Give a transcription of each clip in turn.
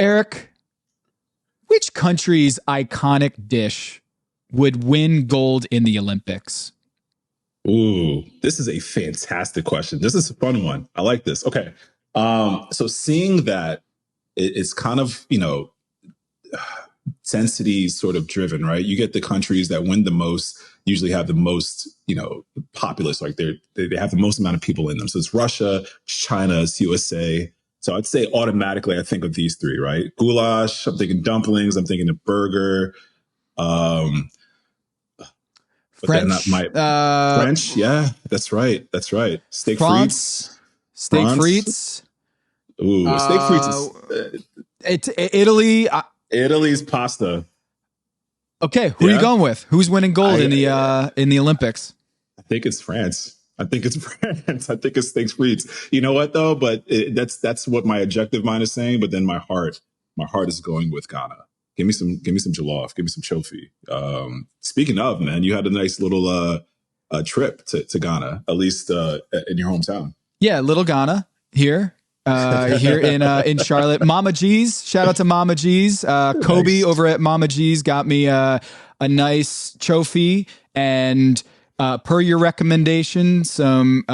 Eric, which country's iconic dish would win gold in the Olympics? Ooh, this is a fantastic question. This is a fun one. I like this. Okay. So seeing that it's kind of, density sort of driven, right? You get the countries that win the most, usually have the most, populace, like they have the most amount of people in them. So it's Russia, it's China, it's USA. So I'd say automatically I think of these three, right? Goulash, I'm thinking dumplings, I'm thinking a burger. French. French, yeah, that's right. Steak frites. Steak frites. Ooh, steak frites is... It's Italy. Italy's pasta. Okay, who are you going with? Who's winning gold in the Olympics? I think it's France. I think it's steak frites. You know what though? But that's what my objective mind is saying. But then my heart is going with Ghana. Give me some jollof. Give me some chofi. Speaking of, man, you had a nice little trip to Ghana, at least in your hometown. Yeah, little Ghana here in Charlotte. Mama G's, shout out to Mama G's. Kobe nice. Over at Mama G's got me a nice chofi and per your recommendation, some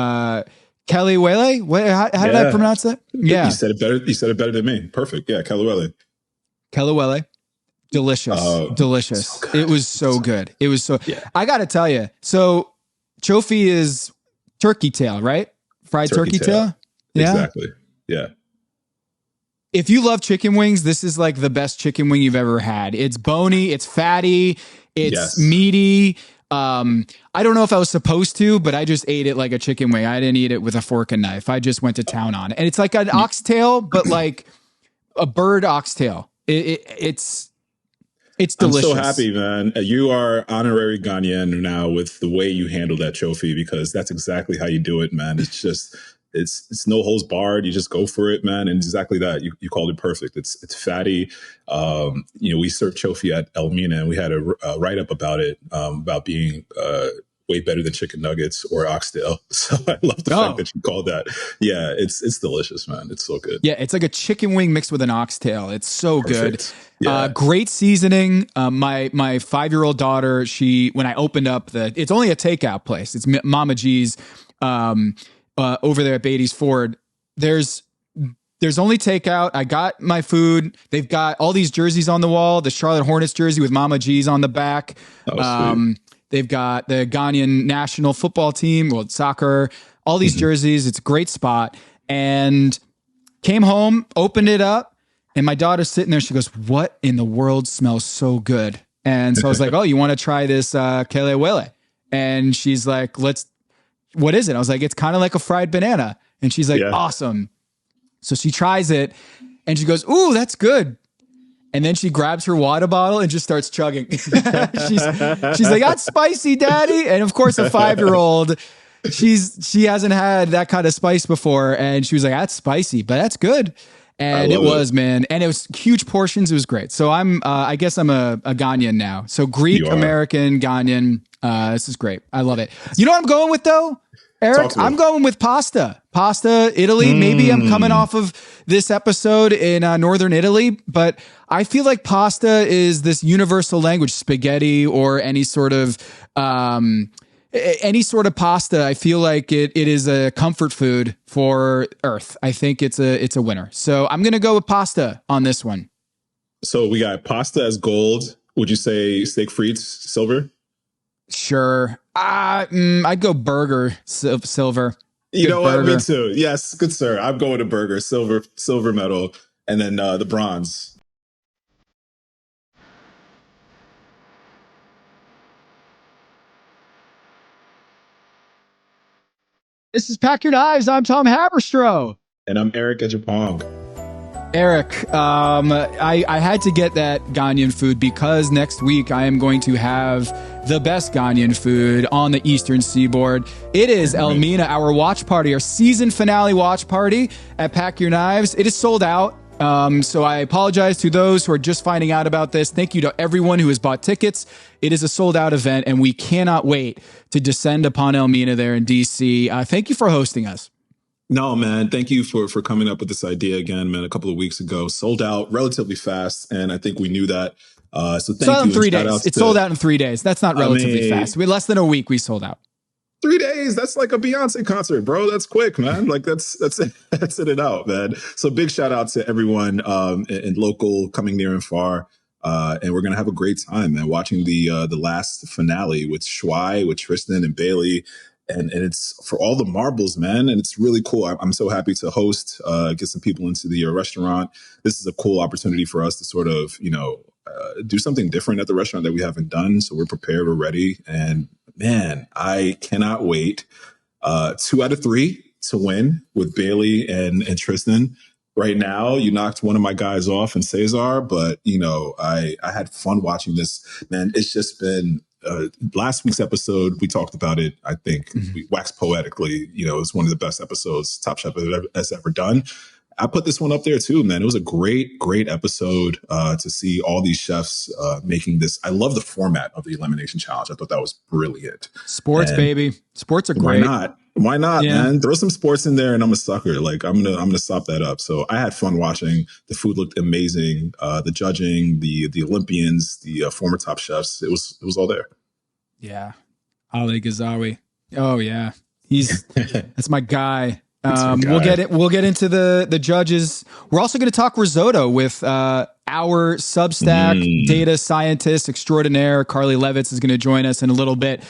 Kelly-wele. How did I pronounce that? Yeah, you said it better. You said it better than me. Perfect. Yeah, Kelly-wele. Delicious. So it was so good. It was so, I got to tell you. So chofi is turkey tail, right? Fried turkey tail. Yeah. Exactly. Yeah. If you love chicken wings, this is like the best chicken wing you've ever had. It's bony, it's fatty, it's meaty. I don't know if I was supposed to, but I just ate it like a chicken wing. I didn't eat it with a fork and knife. I just went to town on it. And it's like an oxtail, but like a bird oxtail. It's delicious. I'm so happy, man. You are honorary Ghanaian now with the way you handle that chofi, because that's exactly how you do it, man. It's just, it's no holds barred. You just go for it, man. And exactly that. You called it perfect. It's fatty. We served chofi at Elmina, and we had a write-up about it, about being way better than chicken nuggets or oxtail. So I love the fact that you called that. Yeah, it's delicious, man. It's so good. Yeah, it's like a chicken wing mixed with an oxtail. It's so perfect. Good. Yeah. Great seasoning. My 5-year-old daughter, when I opened up it's only a takeout place. It's Mama G's over there at Beatty's Ford. There's only takeout. I got my food. They've got all these jerseys on the wall. The Charlotte Hornets jersey with Mama G's on the back. Sweet. They've got the Ghanaian national football team, soccer, all these jerseys. It's a great spot. And came home, opened it up, and my daughter's sitting there. She goes, "What in the world smells so good?" And so I was like, "Oh, you want to try this Kelly-wele?" And she's like, what is it? I was like, "It's kind of like a fried banana." And she's like, "Awesome." So she tries it and she goes, "Ooh, that's good." And then she grabs her water bottle and just starts chugging. she's like, "That's spicy, Daddy." And of course, a 5-year-old, she hasn't had that kind of spice before. And she was like, "That's spicy, but that's good." And it was, man. And it was huge portions. It was great. So I guess I'm a Ghanaian now. So Greek, American, Ghanaian. This is great. I love it. You know what I'm going with though, Eric? I'm going with pasta. Pasta, Italy. Maybe I'm coming off of this episode in northern Italy, but I feel like pasta is this universal language, spaghetti or any sort of pasta. I feel like it is a comfort food for Earth. I think it's a winner. So I'm going to go with pasta on this one. So we got pasta as gold. Would you say steak frites silver? Sure. I'd go burger silver. You know what? Me too. Yes, good sir. I'm going to burger silver medal, and then the bronze. This is Pack Your Knives. I'm Tom Haberstroh. And I'm Eric Ejapong. Eric, I had to get that Ghanaian food because next week I am going to have the best Ghanaian food on the Eastern Seaboard. It is Elmina, our watch party, our season finale watch party at Pack Your Knives. It is sold out. So I apologize to those who are just finding out about this. Thank you to everyone who has bought tickets. It is a sold out event and we cannot wait to descend upon Elmina there in DC. Thank you for hosting us. No, man. Thank you for coming up with this idea again, man. A couple of weeks ago, sold out relatively fast, and I think we knew that. So Sold thank out in you and three shout days. outs It sold to. out in 3 days. That's not I relatively mean, fast. We less than a week. We sold out. 3 days. That's like a Beyonce concert, bro. That's quick, man. Like that's it. That's it out, man. So big shout out to everyone in local, coming near and far. And we're gonna have a great time, man. Watching the last finale with Shwai, with Tristan and Bailey, and it's for all the marbles, man. And it's really cool. I'm so happy to host, get some people into the restaurant. This is a cool opportunity for us to sort of, do something different at the restaurant that we haven't done. So we're prepared, we're ready, and man, I cannot wait. 2 out of 3 to win with Bailey and Tristan. Right now, you knocked one of my guys off in Cesar, but I had fun watching this. Man, it's just been last week's episode. We talked about it. I think we waxed poetically. It's one of the best episodes Top Chef has ever done. I put this one up there too, man. It was a great, great episode to see all these chefs making this. I love the format of the elimination challenge. I thought that was brilliant. Sports, baby. Sports are great. Why not? Why not, Yeah. man? Throw some sports in there, and I'm a sucker. Like I'm gonna sop that up. So I had fun watching. The food looked amazing. The judging, the Olympians, the former top chefs. It was all there. Yeah, Ali Ghazawi. Oh yeah, that's my guy. We'll get into the judges. We're also going to talk risotto with our Substack data scientist extraordinaire Carly Levitz is going to join us in a little bit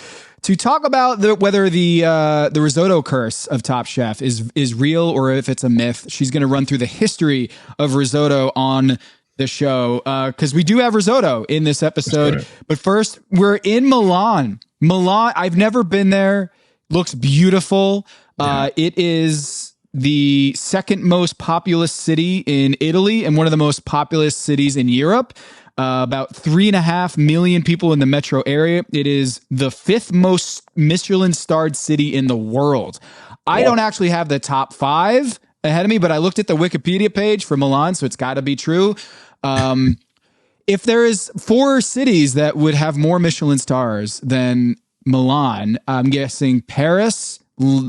to talk about whether the risotto curse of Top Chef is real or if it's a myth. She's going to run through the history of risotto on the show because we do have risotto in this episode. Right. But first, we're in Milan. I've never been there. Looks beautiful. Yeah. It is the second most populous city in Italy and one of the most populous cities in Europe. About 3.5 million people in the metro area. It is the 5th most Michelin-starred city in the world. I don't actually have the top 5 ahead of me, but I looked at the Wikipedia page for Milan, so it's got to be true. If there is 4 cities that would have more Michelin stars than Milan, I'm guessing Paris,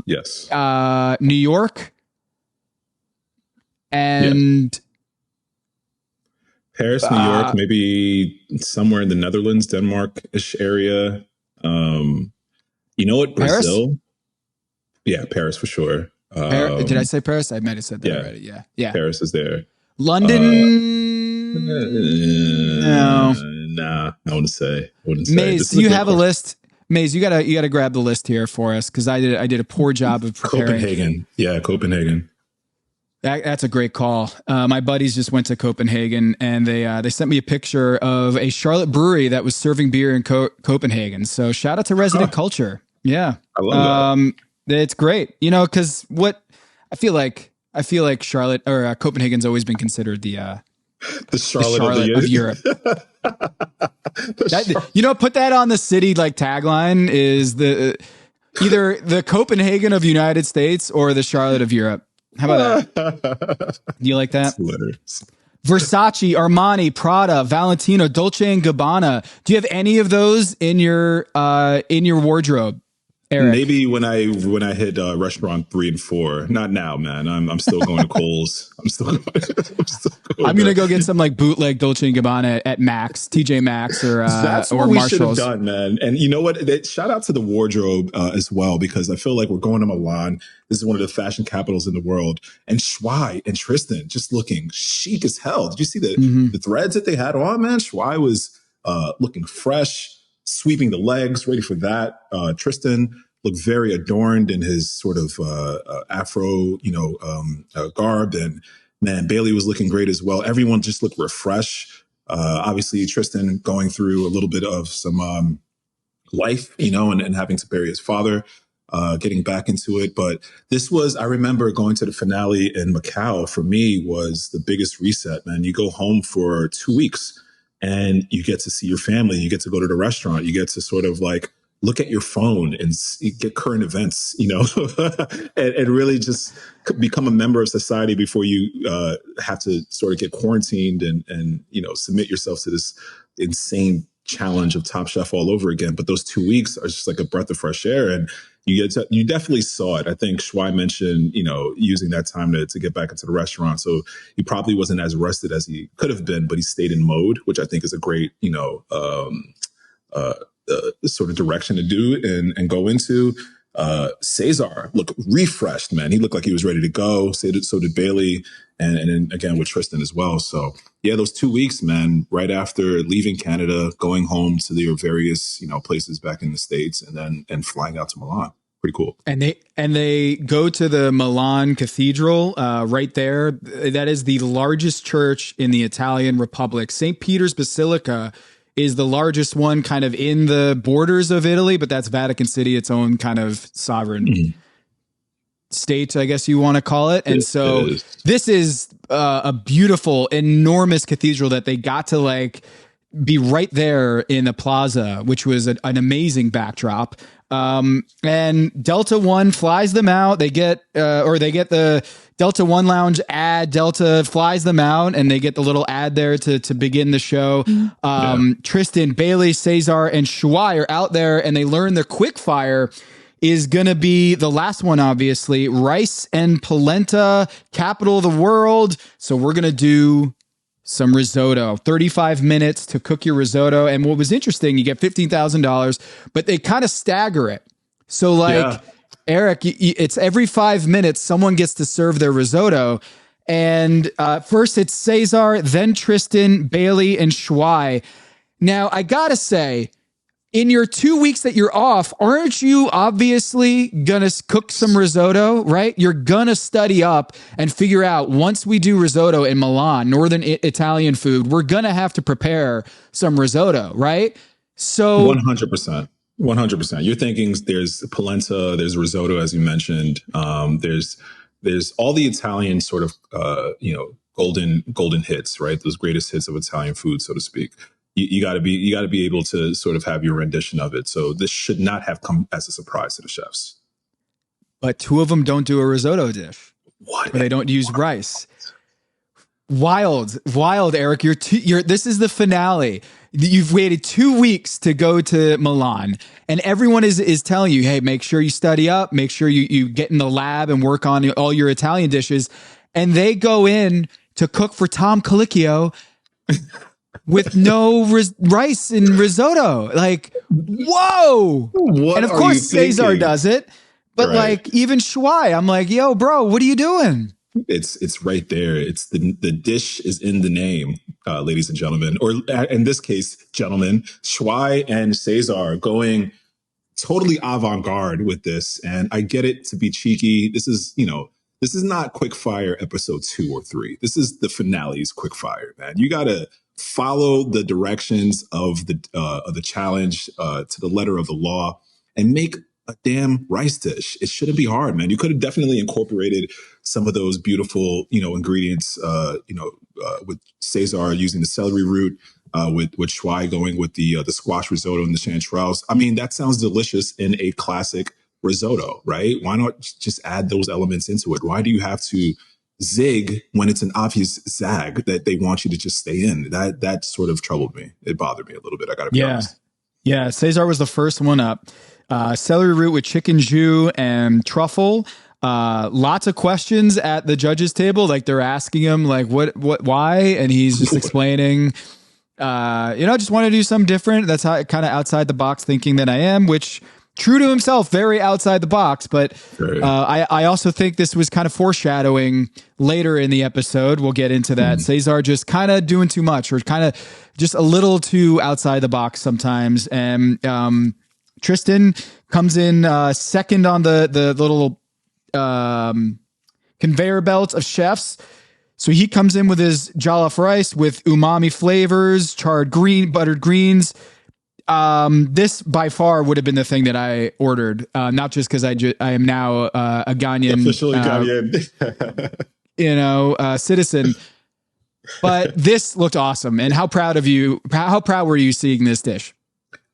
yes, New York, and Paris, New York, maybe somewhere in the Netherlands, Denmark-ish area. You know what? Brazil. Paris? Yeah, Paris for sure. Did I say Paris? I might have said that already. Yeah. Paris is there. London? No. Nah, I wouldn't say. Maze, do you have a list? Maze, you gotta grab the list here for us because I did a poor job of preparing. Copenhagen. Yeah, Copenhagen. That's a great call. My buddies just went to Copenhagen and they sent me a picture of a Charlotte brewery that was serving beer in Copenhagen. So shout out to Resident Culture. Yeah, I love that. It's great. Because what I feel like Charlotte or Copenhagen's always been considered the Charlotte of Europe. Put that on the city tagline is either the Copenhagen of the United States or the Charlotte of Europe. How about that? Do you like that? Versace, Armani, Prada, Valentino, Dolce & Gabbana. Do you have any of those in your wardrobe, Eric? Maybe when I hit restaurant 3 and 4. Not now, man. I'm still going to Kohl's. I'm gonna go get some bootleg Dolce & Gabbana at Max, TJ Maxx, or that's what or we Marshalls. Should have done, man. And you know what? Shout out to the wardrobe as well, because I feel like we're going to Milan. This is one of the fashion capitals in the world. And Shwai and Tristan just looking chic as hell. Did you see the threads that they had on, man? Shwai was looking fresh, sweeping the legs, ready for that. Tristan looked very adorned in his sort of afro, garb. And man, Bailey was looking great as well. Everyone just looked refreshed. Obviously, Tristan going through a little bit of some life, and having to bury his father, getting back into it. But this was, I remember going to the finale in Macau, for me, was the biggest reset, man. You go home for 2 weeks and you get to see your family. You get to go to the restaurant. You get to sort of look at your phone and get current events, and really just become a member of society before you have to sort of get quarantined and submit yourself to this insane challenge of Top Chef all over again. But those 2 weeks are just like a breath of fresh air. And you definitely saw it. I think Schwei mentioned, using that time to get back into the restaurant. So he probably wasn't as rested as he could have been, but he stayed in mode, which I think is a great, sort of direction to do and go into. Cesar looked refreshed, man. He looked like he was ready to go. So did Bailey, and then again with Tristan as well. So yeah, those 2 weeks, man, right after leaving Canada, going home to their various, places back in the States, and flying out to Milan. Pretty cool. And they go to the Milan Cathedral right there. That is the largest church in the Italian Republic. St. Peter's Basilica is the largest one kind of in the borders of Italy, but that's Vatican City, its own kind of sovereign state, I guess you want to call it. And so this is a beautiful, enormous cathedral that they got to be right there in the plaza, which was an amazing backdrop. And Delta One flies them out. They get the Delta One Lounge ad. Delta flies them out, and they get the little ad there to begin the show. Tristan, Bailey, Cesar, and Schwei are out there, and they learn their quick fire is going to be the last one, obviously. Rice and polenta, capital of the world. So we're going to do some risotto, 35 minutes to cook your risotto. And what was interesting, you get $15,000, but they kind of stagger it. So Eric, it's every 5 minutes, someone gets to serve their risotto. And first it's Cesar, then Tristan, Bailey, and Schwei. Now, I got to say, in your 2 weeks that you're off, aren't you obviously going to cook some risotto, right? You're going to study up and figure out, once we do risotto in Milan, Northern Italian food, we're going to have to prepare some risotto, right? So 100%. 100%. You're thinking there's polenta, there's risotto, as you mentioned. There's all the Italian sort of, golden hits, right? Those greatest hits of Italian food, so to speak. You got to be able to sort of have your rendition of it. So this should not have come as a surprise to the chefs. But two of them don't do a risotto dish. What? Or they don't use rice. Wild, Eric. This is the finale. You've waited 2 weeks to go to Milan, and everyone is telling you, hey, make sure you study up, make sure you get in the lab and work on all your Italian dishes. And they go in to cook for Tom Colicchio with no rice and risotto. Whoa. And of course Cesar does it, but right. Even Schwei, I'm like, yo, bro, what are you doing? It's right there. It's the dish is in the name, ladies and gentlemen, or in this case, gentlemen. Schwei and Cesar going totally avant-garde with this. And I get it to be cheeky. This is not quick fire episode 2 or 3. This is the finale's quick fire, man. You got to follow the directions of the challenge to the letter of the law and make a damn rice dish. It shouldn't be hard, man. You could have definitely incorporated some of those beautiful, ingredients, with Cesar using the celery root, with Schwei going with the squash risotto and the chanterelles. I mean, that sounds delicious in a classic risotto, right? Why not just add those elements into it? Why do you have to zig when it's an obvious zag that they want you to just stay in? That sort of troubled me. It bothered me a little bit. I gotta be honest. Yeah. Cesar was the first one up. Celery root with chicken jus and truffle. Lots of questions at the judges table. They're asking him what, why? And he's just explaining, just want to do something different. That's how kind of outside the box thinking that I am, which true to himself, very outside the box. But I also think this was kind of foreshadowing later in the episode. We'll get into that. Cesar just kind of doing too much, or kind of just a little too outside the box sometimes. And Tristan comes in second on the little conveyor belt of chefs. So he comes in with his jollof rice with umami flavors, buttered greens. This by far would have been the thing that I ordered, not just because I am now a Ghanaian, officially Ghanaian, citizen. But this looked awesome. And how proud of you? How proud were you seeing this dish?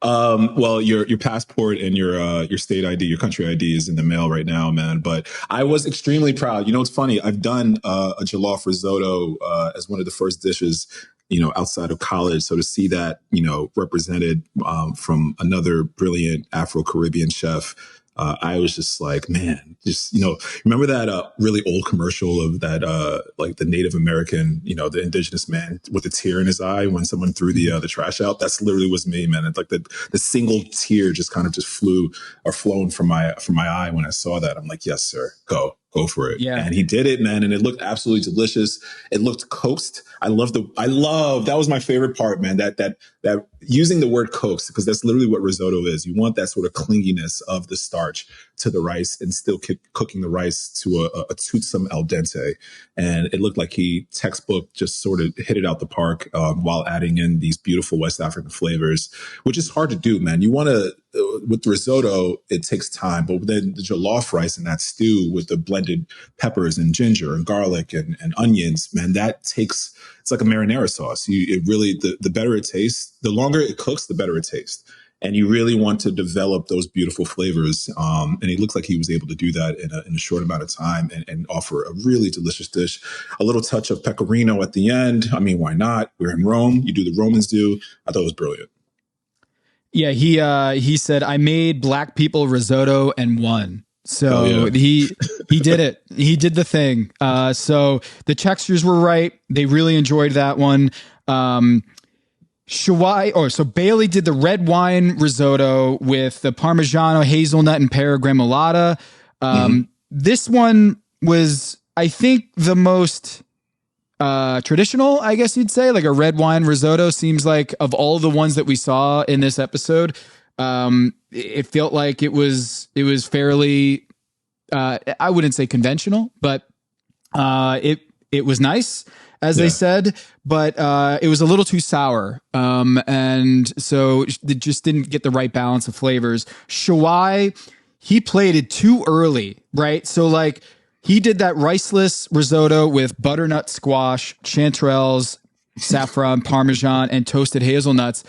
Well, your passport and your state ID, your country ID is in the mail right now, man. But I was extremely proud. It's funny. I've done a jollof risotto as one of the first dishes, outside of college. So to see that, represented from another brilliant Afro-Caribbean chef, I was just like, man, just, remember that really old commercial of that, like the Native American, the indigenous man with a tear in his eye when someone threw the trash out? That's literally was me, man. It's like the single tear just kind of just flown from my eye when I saw that. I'm like, yes, sir, go for it. Yeah. And he did it, man. And it looked absolutely delicious. It looked coaxed. I love that was my favorite part, man. That using the word coaxed, because that's literally what risotto is. You want that sort of clinginess of the starch to the rice and still cooking the rice to a toothsome al dente. And it looked like he textbook just sort of hit it out the park, while adding in these beautiful West African flavors, which is hard to do, man. You want to, with risotto, it takes time, but then the jollof rice and that stew with the blended peppers and ginger and garlic and onions, man, it's like a marinara sauce. It really, the better it tastes, the longer it cooks, the better it tastes. And you really want to develop those beautiful flavors. And it looks like he was able to do that in a short amount of time and offer a really delicious dish. A little touch of pecorino at the end. I mean, why not? We're in Rome. You do the Romans do. I thought it was brilliant. Yeah, he said, I made black people risotto and won. So he did it. He did the thing. So the textures were right. They really enjoyed that one. So Bailey did the red wine risotto with the Parmigiano, hazelnut, and pear gremolata. This one was, I think, the most traditional, I guess you'd say. Like a red wine risotto seems like, of all the ones that we saw in this episode, it felt like it was fairly, I wouldn't say conventional, but it was nice, as they said, but it was a little too sour. And so it just didn't get the right balance of flavors. Shawai, he played it too early, right? So like he did that riceless risotto with butternut squash, chanterelles, saffron, Parmesan, and toasted hazelnuts.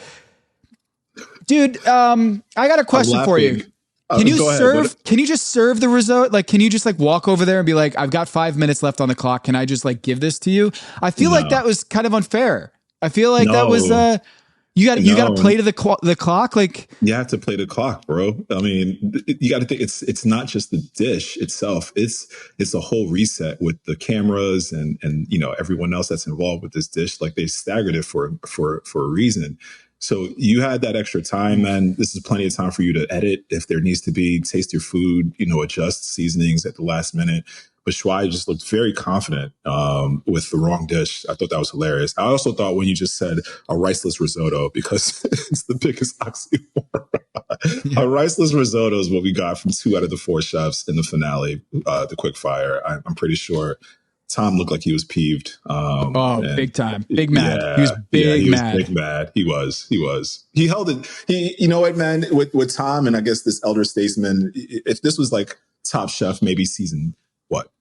Dude, I got a question for you. Can you just serve the risotto? Like, can you just like walk over there and be like, I've got 5 minutes left on the clock. Can I just like give this to you? I feel like that was kind of unfair. I feel like that was, you got to play to the clock. Like, you have to play the clock, bro. I mean, you got to think it's not just the dish itself. It's a whole reset with the cameras and everyone else that's involved with this dish. Like they staggered it for a reason. So you had that extra time, man. This is plenty of time for you to edit if there needs to be, taste your food, adjust seasonings at the last minute. But Shwai just looked very confident with the wrong dish. I thought that was hilarious. I also thought when you just said a riceless risotto, because it's the biggest oxymoron. A riceless risotto is what we got from 2 out of the 4 chefs in the finale, the quick fire. I'm pretty sure Tom looked like he was peeved. Big time. Big mad. Yeah, he was big mad. Big mad. He was. He held it. You know what, man, with Tom and I guess this elder statesman, if this was like Top Chef, maybe season,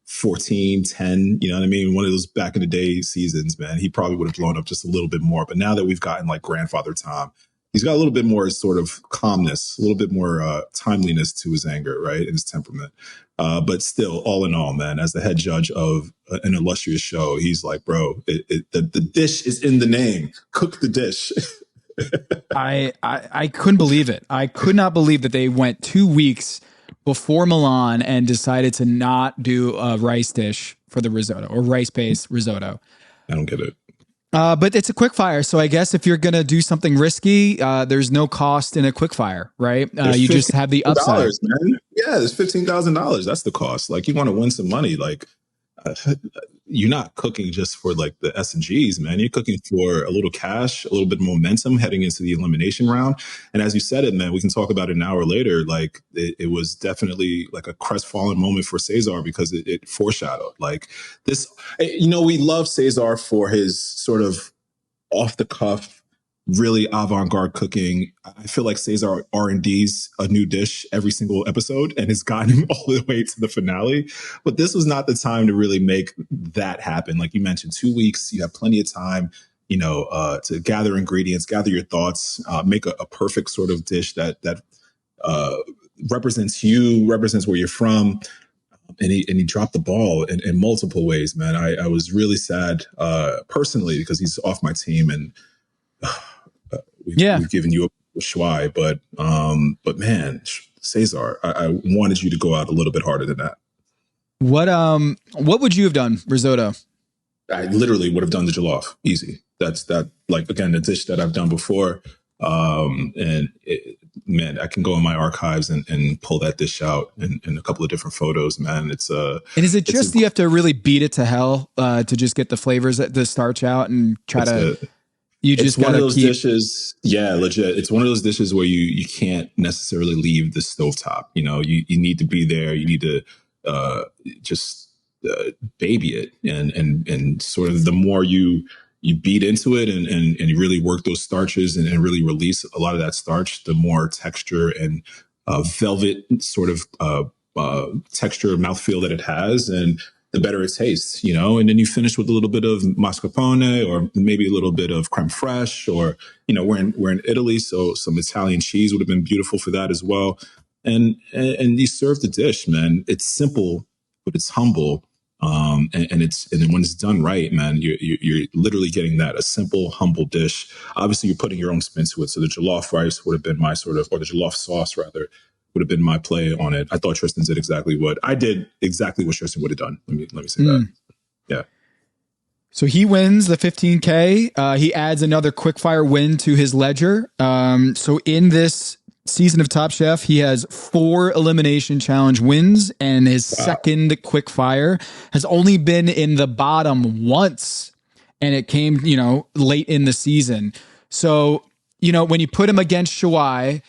14, 10, you know what I mean? One of those back in the day seasons, man, he probably would have blown up just a little bit more. But now that we've gotten like grandfather Tom, he's got a little bit more sort of calmness, a little bit more timeliness to his anger, right? And his temperament. But still, all in all, man, as the head judge of an illustrious show, he's like, bro, the dish is in the name. Cook the dish. I couldn't believe it. I could not believe that they went 2 weeks before Milan and decided to not do a rice dish for the risotto or rice-based risotto. I don't get it. But it's a quick fire. So I guess if you're going to do something risky, there's no cost in a quick fire, right? You just have the upside. Man. Yeah, there's $15,000. That's the cost. Like you want to win some money. Like you're not cooking just for like the S and G's, man. You're cooking for a little cash, a little bit of momentum heading into the elimination round. And as you said it, man, we can talk about it an hour later. Like it was definitely like a crestfallen moment for Cesar because it foreshadowed like this. We love Cesar for his sort of off the cuff, really avant-garde cooking. I feel like Cesar R&D's a new dish every single episode and has gotten him all the way to the finale. But this was not the time to really make that happen. Like you mentioned, 2 weeks, you have plenty of time, to gather ingredients, gather your thoughts, make a perfect sort of dish that represents you, represents where you're from. And he dropped the ball in multiple ways, man. I was really sad personally because he's off my team and we've given you a Shwai, but man, Cesar. I wanted you to go out a little bit harder than that. What would you have done, risotto? I literally would have done the jollof. Easy. That's that. Like, again, the dish that I've done before. Man, I can go in my archives and pull that dish out in a couple of different photos, man. And is it just you have to really beat it to hell to just get the flavors, the starch out, and try to? It's one of those dishes. Yeah, legit. It's one of those dishes where you can't necessarily leave the stovetop. You need to be there. You need to just baby it, and sort of the more you beat into it and you really work those starches and really release a lot of that starch, the more texture and velvet sort of texture, mouthfeel that it has, and the better it tastes, and then you finish with a little bit of mascarpone or maybe a little bit of creme fraiche, or, we're in Italy, so some Italian cheese would have been beautiful for that as well. And you serve the dish, man. It's simple, but it's humble. And then when it's done right, man, you're literally getting a simple, humble dish. Obviously, you're putting your own spin to it. So the jollof rice would have been my or the jollof sauce rather, would have been my play on it. I thought Tristan did exactly what Tristan would have done. Let me say that. Yeah. So he wins the 15K. He adds another quickfire win to his ledger. So in this season of Top Chef, he has 4 elimination challenge wins, and his second quickfire has only been in the bottom once, and it came, late in the season. So, when you put him against Shawai,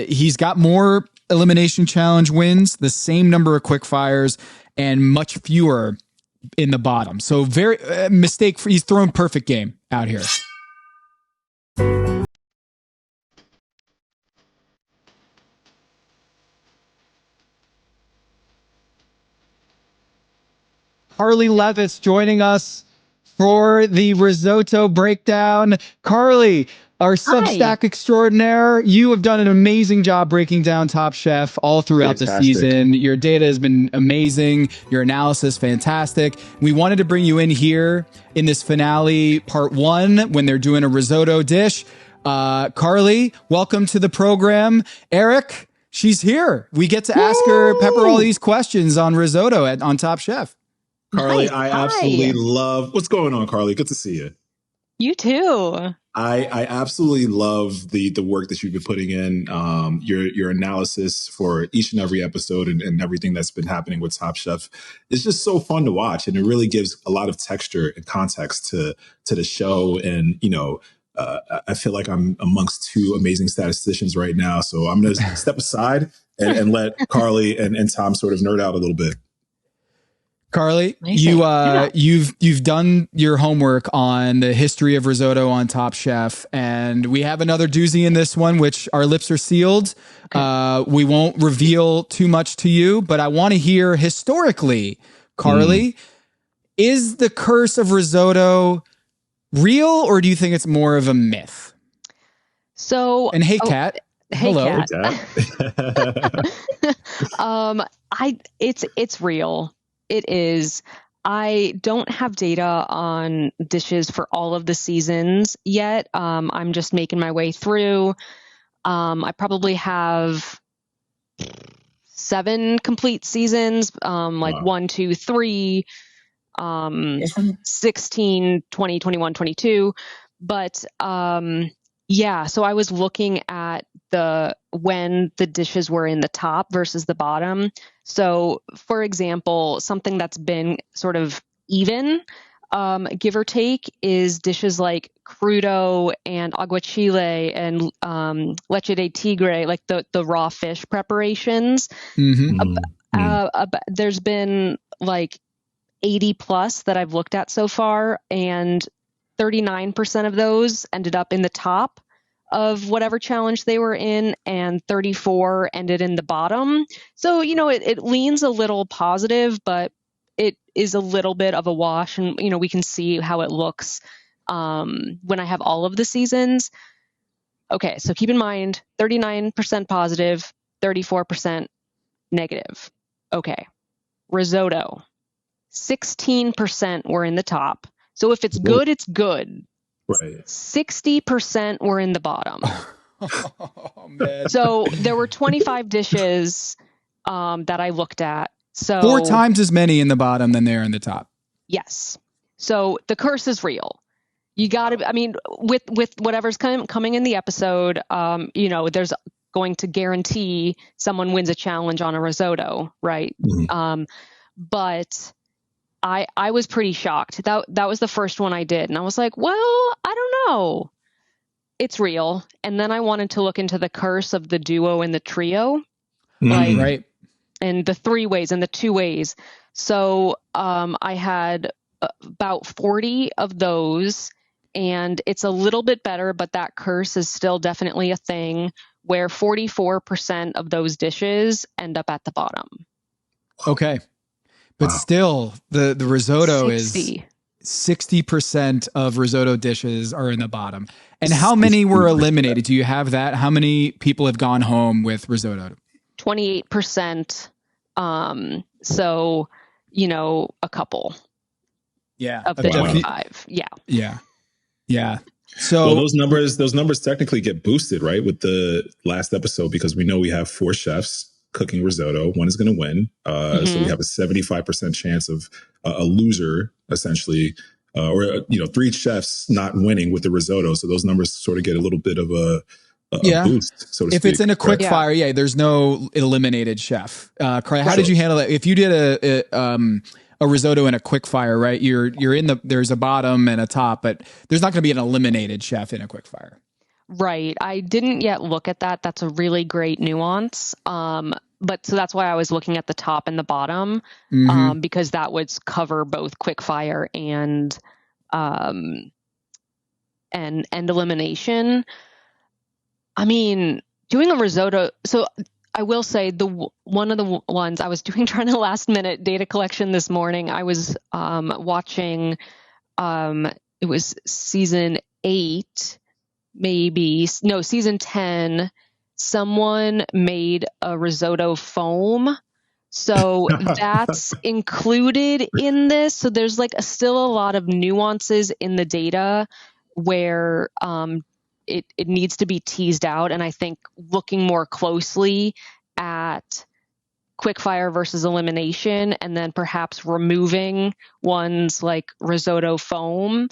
he's got more elimination challenge wins, the same number of quickfires, and much fewer in the bottom. So very mistake for, he's thrown perfect game out here. Carly Levitz joining us for the risotto breakdown. Carly, our Substack extraordinaire, you have done an amazing job breaking down Top Chef all throughout the season. Your data has been amazing. Your analysis, fantastic. We wanted to bring you in here in this finale part 1 when they're doing a risotto dish. Carly, welcome to the program. Eric, she's here. We get to ask her, pepper all these questions on risotto on Top Chef. Carly, I absolutely love what's going on, Carly. Good to see you. You too. I absolutely love the work that you've been putting in, your analysis for each and every episode and everything that's been happening with Top Chef. It's just so fun to watch, and it really gives a lot of texture and context to the show. And I feel like I'm amongst 2 amazing statisticians right now, so I'm going to step aside and let Carly and Tom sort of nerd out a little bit. Carly, you've done your homework on the history of risotto on Top Chef, and we have another doozy in this one, which our lips are sealed. Okay. We won't reveal too much to you, but I want to hear historically, Carly, is the curse of risotto real, or do you think it's more of a myth? So, and hey, Kat. Hey, hello. Kat. It's real. It is. I don't have data on dishes for all of the seasons yet. I'm just making my way through. I probably have 7 complete seasons, like 1, 2, 3, 16, 20, 21, 22. But so I was looking at when the dishes were in the top versus the bottom. So, for example, something that's been sort of even, give or take, is dishes like crudo and aguachile and leche de tigre, like the raw fish preparations. There's been like 80 plus that I've looked at so far, and 39% of those ended up in the top of whatever challenge they were in, and 34 ended in the bottom. So, it leans a little positive, but it is a little bit of a wash, and, we can see how it looks when I have all of the seasons. Okay, so keep in mind, 39% positive, 34% negative. Okay, risotto, 16% were in the top. So if it's good, it's good. Right. 60% were in the bottom. Oh, man. So there were 25 dishes that I looked at. So 4 times as many in the bottom than there in the top. yes. So the curse is real. You got to, I mean, with whatever's coming in the episode, there's going to guarantee someone wins a challenge on a risotto, right? Mm-hmm. But I was pretty shocked. That was the first one I did. And I was like, well, I don't know. It's real. And then I wanted to look into the curse of the duo and the trio. Mm-hmm. Right. And the 3 ways and the 2 ways. So I had about 40 of those, and it's a little bit better, but that curse is still definitely a thing where 44% of those dishes end up at the bottom. Okay. But still, the risotto 60. is 60% of risotto dishes are in the bottom. And how many were eliminated? Do you have that? How many people have gone home with risotto? 28%. So, a couple. Yeah. Of the 25. Yeah. Yeah. Yeah. So well, those numbers technically get boosted, right? With the last episode, because we know we have 4 chefs cooking risotto. One is going to win. So we have a 75% chance of a loser, essentially, or 3 chefs not winning with the risotto. So those numbers sort of get a little bit of a boost, so to speak. If it's in a quick fire, there's no eliminated chef. Carly, how did you handle that? If you did a risotto in a quick fire, right? There's a bottom and a top, but there's not going to be an eliminated chef in a quick fire. Right. I didn't yet look at that. That's a really great nuance. But so that's why I was looking at the top and the bottom, because that would cover both quick fire and elimination. I mean, doing a risotto. So I will say one of the ones I was trying to last minute data collection this morning. I was watching. It was season 8. Season 10, someone made a risotto foam. So that's included in this. So there's still a lot of nuances in the data where it needs to be teased out. And I think looking more closely at quickfire versus elimination, and then perhaps removing ones like risotto foam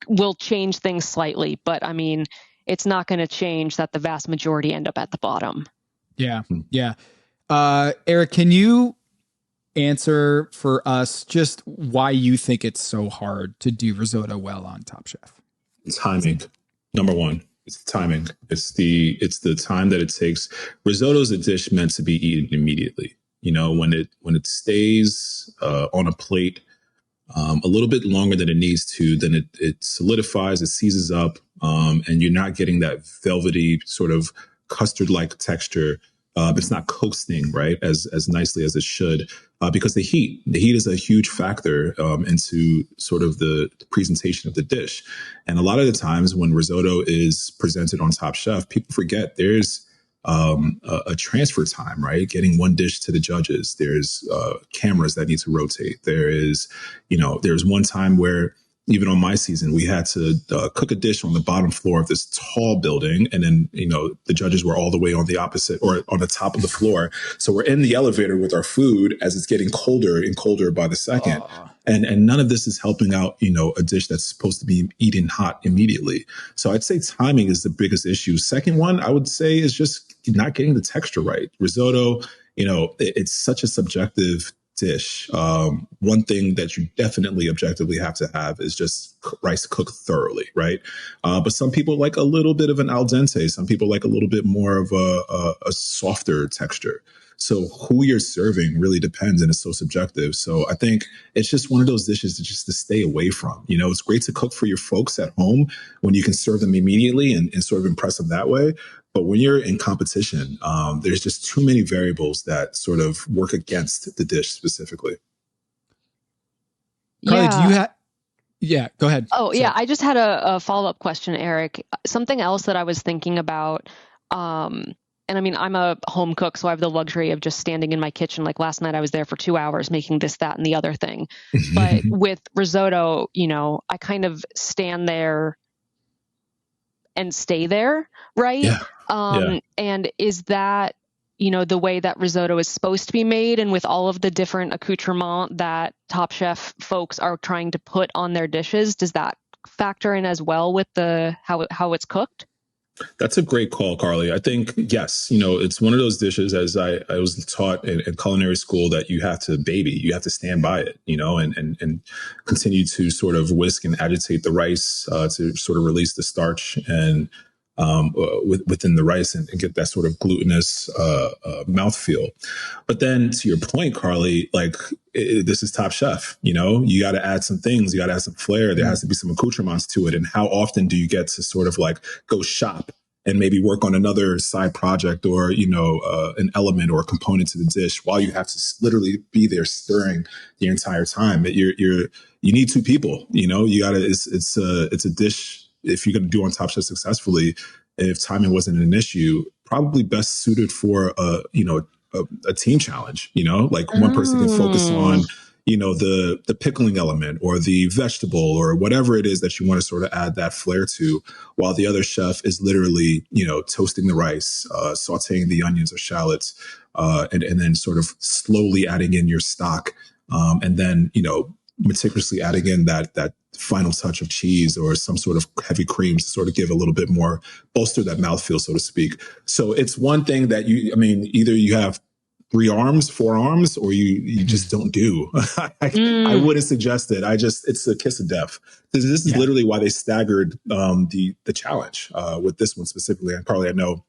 will change things slightly, but I mean, it's not going to change that the vast majority end up at the bottom. Yeah. Yeah. Eric, can you answer for us just why you think it's so hard to do risotto well on Top Chef? Timing. Number one, it's timing. It's the time that it takes. Risotto is a dish meant to be eaten immediately. When it stays on a plate a little bit longer than it needs to, then it solidifies, it seizes up, and you're not getting that velvety sort of custard-like texture. It's not coasting, right, as nicely as it should, because the heat is a huge factor into sort of the presentation of the dish. And a lot of the times when risotto is presented on Top Chef, people forget there's a transfer time, right? Getting one dish to the judges. There's cameras that need to rotate. There's one time where even on my season, we had to cook a dish on the bottom floor of this tall building. And then, the judges were all the way on the opposite or on the top of the floor. So we're in the elevator with our food as it's getting colder and colder by the second. And none of this is helping out, a dish that's supposed to be eaten hot immediately. So I'd say timing is the biggest issue. Second one, I would say, is just not getting the texture right. Risotto, it's such a subjective dish. One thing that you definitely objectively have to have is just rice cooked thoroughly, right? But some people like a little bit of an al dente. Some people like a little bit more of a softer texture. So who you're serving really depends, and it's so subjective. So I think it's just one of those dishes to stay away from. It's great to cook for your folks at home when you can serve them immediately and sort of impress them that way. But when you're in competition, there's just too many variables that sort of work against the dish specifically. Carly, do you have... Yeah, go ahead. Oh, yeah. I just had a follow-up question, Eric. Something else that I was thinking about, and I mean, I'm a home cook, so I have the luxury of just standing in my kitchen. Like last night, I was there for 2 hours making this, that, and the other thing. But with risotto, I kind of stand there and stay there, right? Yeah. And is that, the way that risotto is supposed to be made, and with all of the different accoutrement that Top Chef folks are trying to put on their dishes, does that factor in as well with how it's cooked? That's a great call, Carly. I think, yes, it's one of those dishes, as I was taught in culinary school, that you have to baby, you have to stand by it, and continue to sort of whisk and agitate the rice to sort of release the starch and within the rice and get that sort of glutinous mouthfeel. But then to your point, Carly, like this is Top Chef, you got to add some things, you got to add some flair. There has to be some accoutrements to it. And how often do you get to sort of like go shop and maybe work on another side project or, an element or a component to the dish while you have to literally be there stirring the entire time. You need two people, you gotta, it's a dish. If you're going to do on Top Chef successfully, if timing wasn't an issue, probably best suited for a team challenge, like one person can focus on, the pickling element or the vegetable or whatever it is that you want to sort of add that flair to, while the other chef is literally, toasting the rice, sauteing the onions or shallots, and then sort of slowly adding in your stock. And then, meticulously adding in that final touch of cheese or some sort of heavy creams to sort of give a little bit more, bolster that mouthfeel, so to speak. So it's one thing that either you have 3 arms, 4 arms, or you just don't do. I wouldn't suggest it. It's a kiss of death. This is literally why they staggered the challenge with this one specifically. And Carly, I know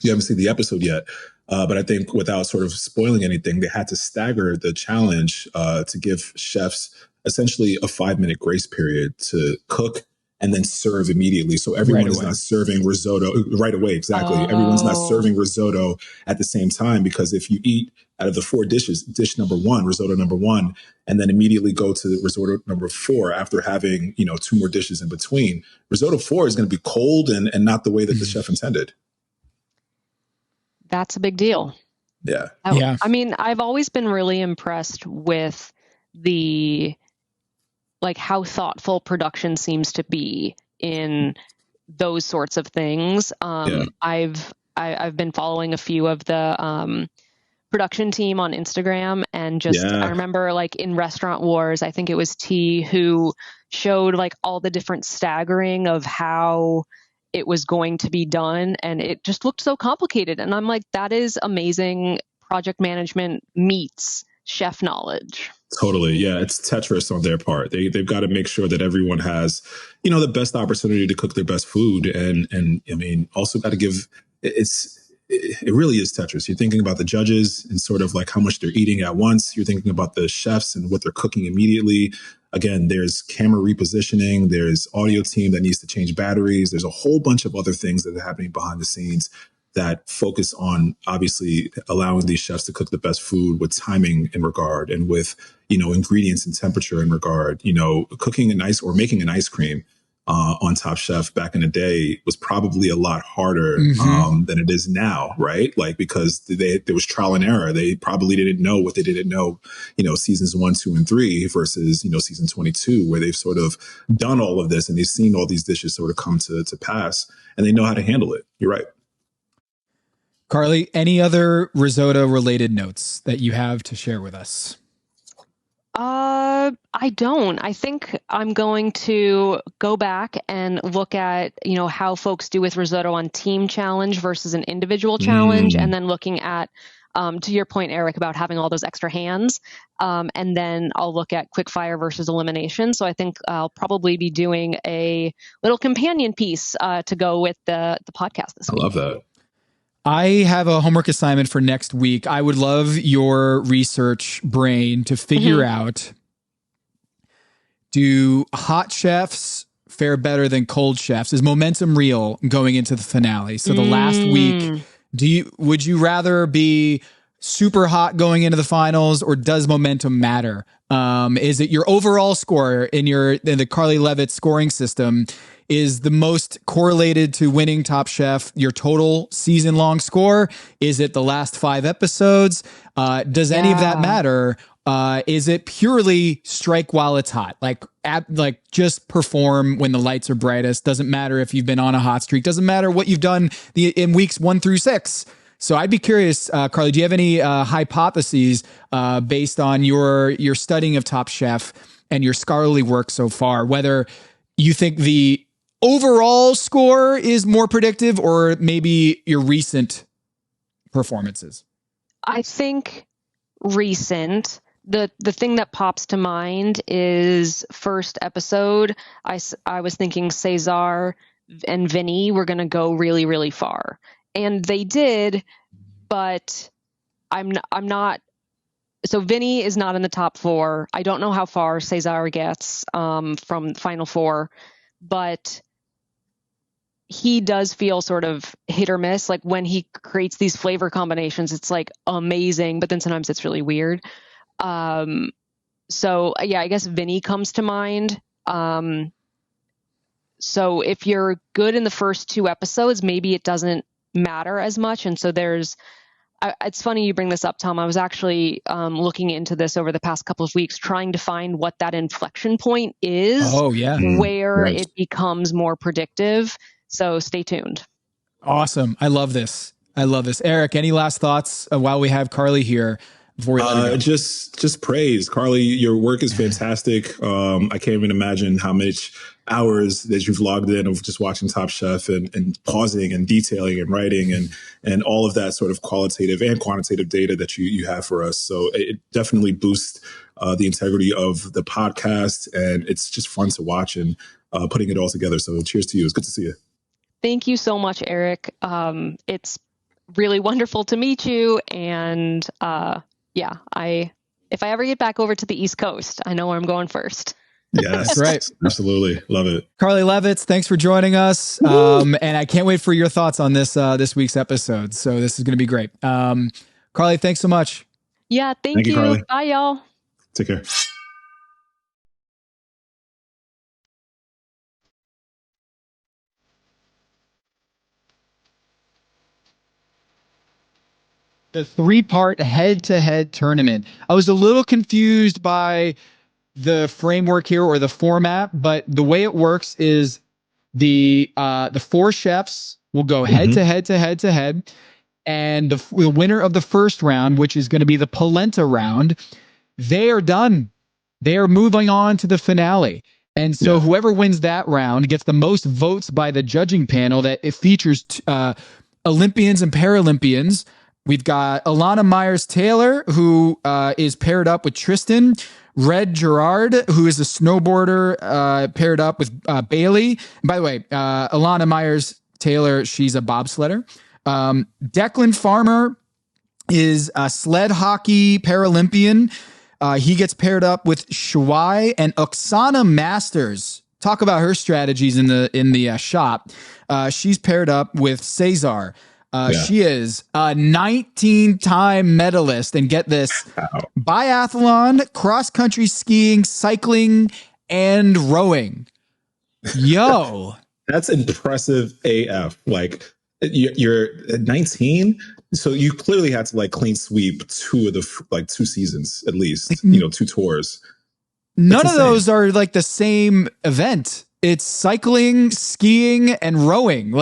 you haven't seen the episode yet, but I think without sort of spoiling anything, they had to stagger the challenge to give chefs essentially a 5-minute grace period to cook and then serve immediately. So everyone is not serving risotto right away. Exactly. Everyone's not serving risotto at the same time, because if you eat out of the 4 dishes, dish number 1, risotto number 1, and then immediately go to risotto number 4 after having, 2 more dishes in between, risotto 4 is going to be cold and not the way that the chef intended. That's a big deal. Yeah. I mean, I've always been really impressed with how thoughtful production seems to be in those sorts of things. I've been following a few of the production team on Instagram, and I remember in Restaurant Wars, I think it was T who showed all the different staggering of how it was going to be done, and it just looked so complicated. And I'm like, that is amazing project management meets chef knowledge. Totally. Yeah. It's Tetris on their part. They've got to make sure that everyone has, the best opportunity to cook their best food. And I mean, also got to give it really is Tetris. You're thinking about the judges and sort of how much they're eating at once. You're thinking about the chefs and what they're cooking immediately. Again, there's camera repositioning. There's audio team that needs to change batteries. There's a whole bunch of other things that are happening behind the scenes that focus on obviously allowing these chefs to cook the best food with timing in regard, and with, ingredients and temperature in regard. Cooking making an ice cream on Top Chef back in the day was probably a lot harder than it is now, right? Because there was trial and error. They probably didn't know what they didn't know, seasons 1, 2, and 3 versus, season 22, where they've sort of done all of this and they've seen all these dishes sort of come to pass, and they know how to handle it. You're right. Carly, any other risotto related notes that you have to share with us? I don't. I think I'm going to go back and look at, how folks do with risotto on team challenge versus an individual challenge. And then looking at, to your point, Eric, about having all those extra hands. And then I'll look at quick fire versus elimination. So I think I'll probably be doing a little companion piece to go with the podcast this week. I love that. I have a homework assignment for next week. I would love your research brain to figure out, do hot chefs fare better than cold chefs? Is momentum real going into the finale? So the last week, would you rather be super hot going into the finals, or does momentum matter? Is it your overall score in the Carly Levitz scoring system? is the most correlated to winning Top Chef your total season long score? Is it the last 5 episodes? Does any of that matter? Is it purely strike while it's hot? Like just perform when the lights are brightest. Doesn't matter if you've been on a hot streak. Doesn't matter what you've done in weeks 1 through 6. So I'd be curious, Carly, do you have any hypotheses based on your studying of Top Chef and your scholarly work so far, whether you think the overall score is more predictive or maybe your recent performances? I think recent. The thing that pops to mind is first episode. I was thinking Cesar and Vinny were going to go really, really far. And they did, but I'm not. So Vinny is not in the top 4. I don't know how far Cesar gets from Final 4, but he does feel sort of hit or miss. Like when he creates these flavor combinations, it's like amazing, but then sometimes it's really weird. So yeah, I guess Vinny comes to mind. So if you're good in the first 2 episodes, maybe it doesn't matter as much. And so it's funny you bring this up, Tom. I was actually looking into this over the past couple of weeks, trying to find what that inflection point is. Oh, yeah. Where it becomes more predictive. So stay tuned. Awesome. I love this. Eric, any last thoughts while we have Carly here? Before we let her go? Just praise, Carly. Your work is fantastic. I can't even imagine how much hours that you've logged in of just watching Top Chef and pausing and detailing and writing and all of that sort of qualitative and quantitative data that you have for us. So it definitely boosts the integrity of the podcast, and it's just fun to watch and putting it all together. So cheers to you. It's good to see you. Thank you so much, Eric. It's really wonderful to meet you, and yeah, if I ever get back over to the East Coast, I know where I'm going first. Yes, right. Absolutely. Love it. Carly Levitz, thanks for joining us. And I can't wait for your thoughts on this week's episode. So this is going to be great. Carly, thanks so much. Yeah, thank you. Carly. Bye, y'all. Take care. The 3-part head-to-head tournament. I was a little confused by the framework here or the format, but the way it works is the 4 chefs will go head-to-head, and the winner of the first round, which is going to be the polenta round, they are done. They are moving on to the finale. And so whoever wins that round gets the most votes by the judging panel. That it features Olympians and Paralympians. We've got Alana Myers-Taylor, who is paired up with Tristan. Red Gerard, who is a snowboarder, paired up with Bailey. And by the way, Alana Myers-Taylor, she's a bobsledder. Declan Farmer is a sled hockey Paralympian. He gets paired up with Shuai, and Oksana Masters. Talk about her strategies in the shop. She's paired up with Cesar. She is a 19-time medalist, and get this, biathlon, cross-country skiing, cycling, and rowing. Yo. That's impressive AF. Like, you're 19, so you clearly had to clean sweep 2 of the 2 seasons at least, 2 tours. None of those are the same event. It's cycling, skiing, and rowing.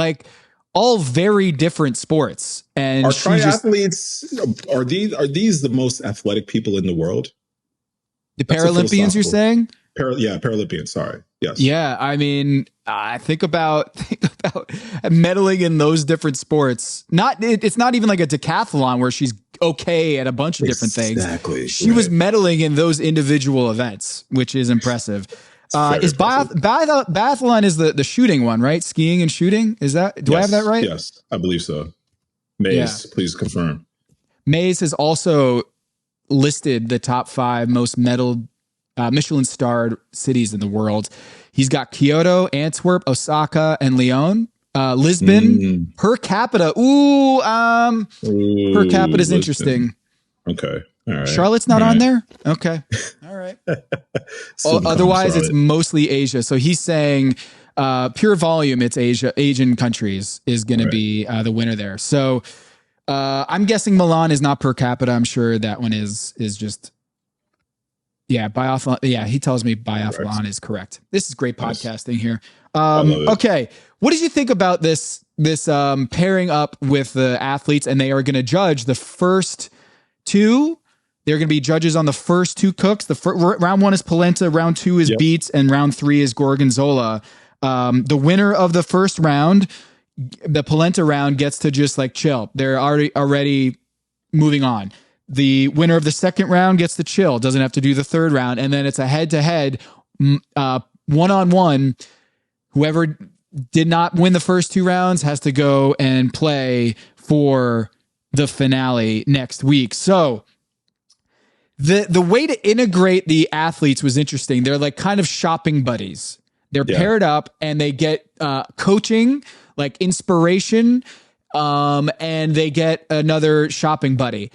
All very different sports. And are triathletes, are these the most athletic people in the world? The Paralympians, you're saying? Paralympians, sorry. Yes. Yeah, I mean, think about meddling in those different sports. It's not even like a decathlon where she's okay at a bunch of different things. Exactly. She was meddling in those individual events, which is impressive. Biathlon is the shooting one, right? Skiing and shooting. Is that? Do I have that right? Yes, I believe so. Maze, please confirm. Maze has also listed the top 5 most medaled Michelin-starred cities in the world. He's got Kyoto, Antwerp, Osaka, and Lyon. Lisbon, per capita. Per capita is interesting. Okay. All right. Charlotte's not on there? Okay. All right. Otherwise, it's mostly Asia. So he's saying pure volume, it's Asian countries is going to be the winner there. So I'm guessing Milan is not per capita. I'm sure that one is just, biathlon. Yeah, he tells me biathlon is correct. This is great podcasting here. Okay, what did you think about this pairing up with the athletes, and they are going to judge the first two? They're going to be judges on the first two cooks. Round 1 is polenta, round 2 is beets, and round 3 is gorgonzola. The winner of the first round, the polenta round, gets to just like chill. They're already moving on. The winner of the second round gets to chill, doesn't have to do the third round. And then it's a head-to-head, one-on-one. Whoever did not win the first 2 rounds has to go and play for the finale next week. So the way to integrate the athletes was interesting. They're like kind of shopping buddies. They're paired up and they get coaching, like inspiration, and they get another shopping buddy.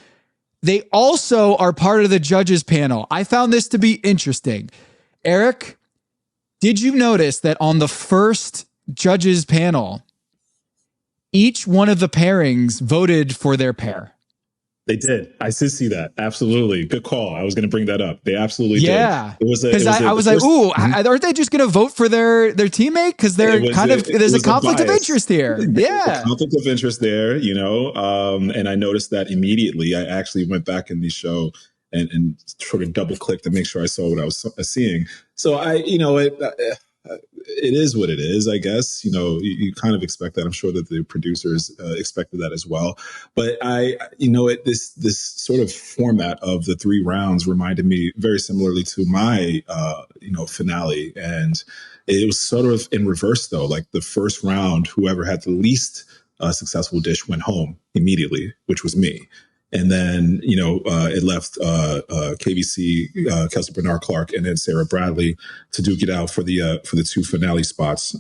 They also are part of the judges panel. I found this to be interesting. Eric, did you notice that on the first judges panel, each one of the pairings voted for their pair? They did. I did see that. Absolutely. Good call. I was going to bring that up. They absolutely did. It was because I was like, ooh, aren't they just going to vote for their teammate? Because they're there's a conflict of interest here. Yeah. Conflict of interest there, and I noticed that immediately. I actually went back in the show and sort of double clicked to make sure I saw what I was seeing. So it is what it is, I guess. You kind of expect that. I'm sure that the producers expected that as well. But this sort of format of the 3 rounds reminded me very similarly to my, finale. And it was sort of in reverse, though. Like the first round, whoever had the least successful dish went home immediately, which was me. And then, it left KVC, Kelsey Bernard Clark, and then Sarah Bradley to duke it out for the 2 finale spots.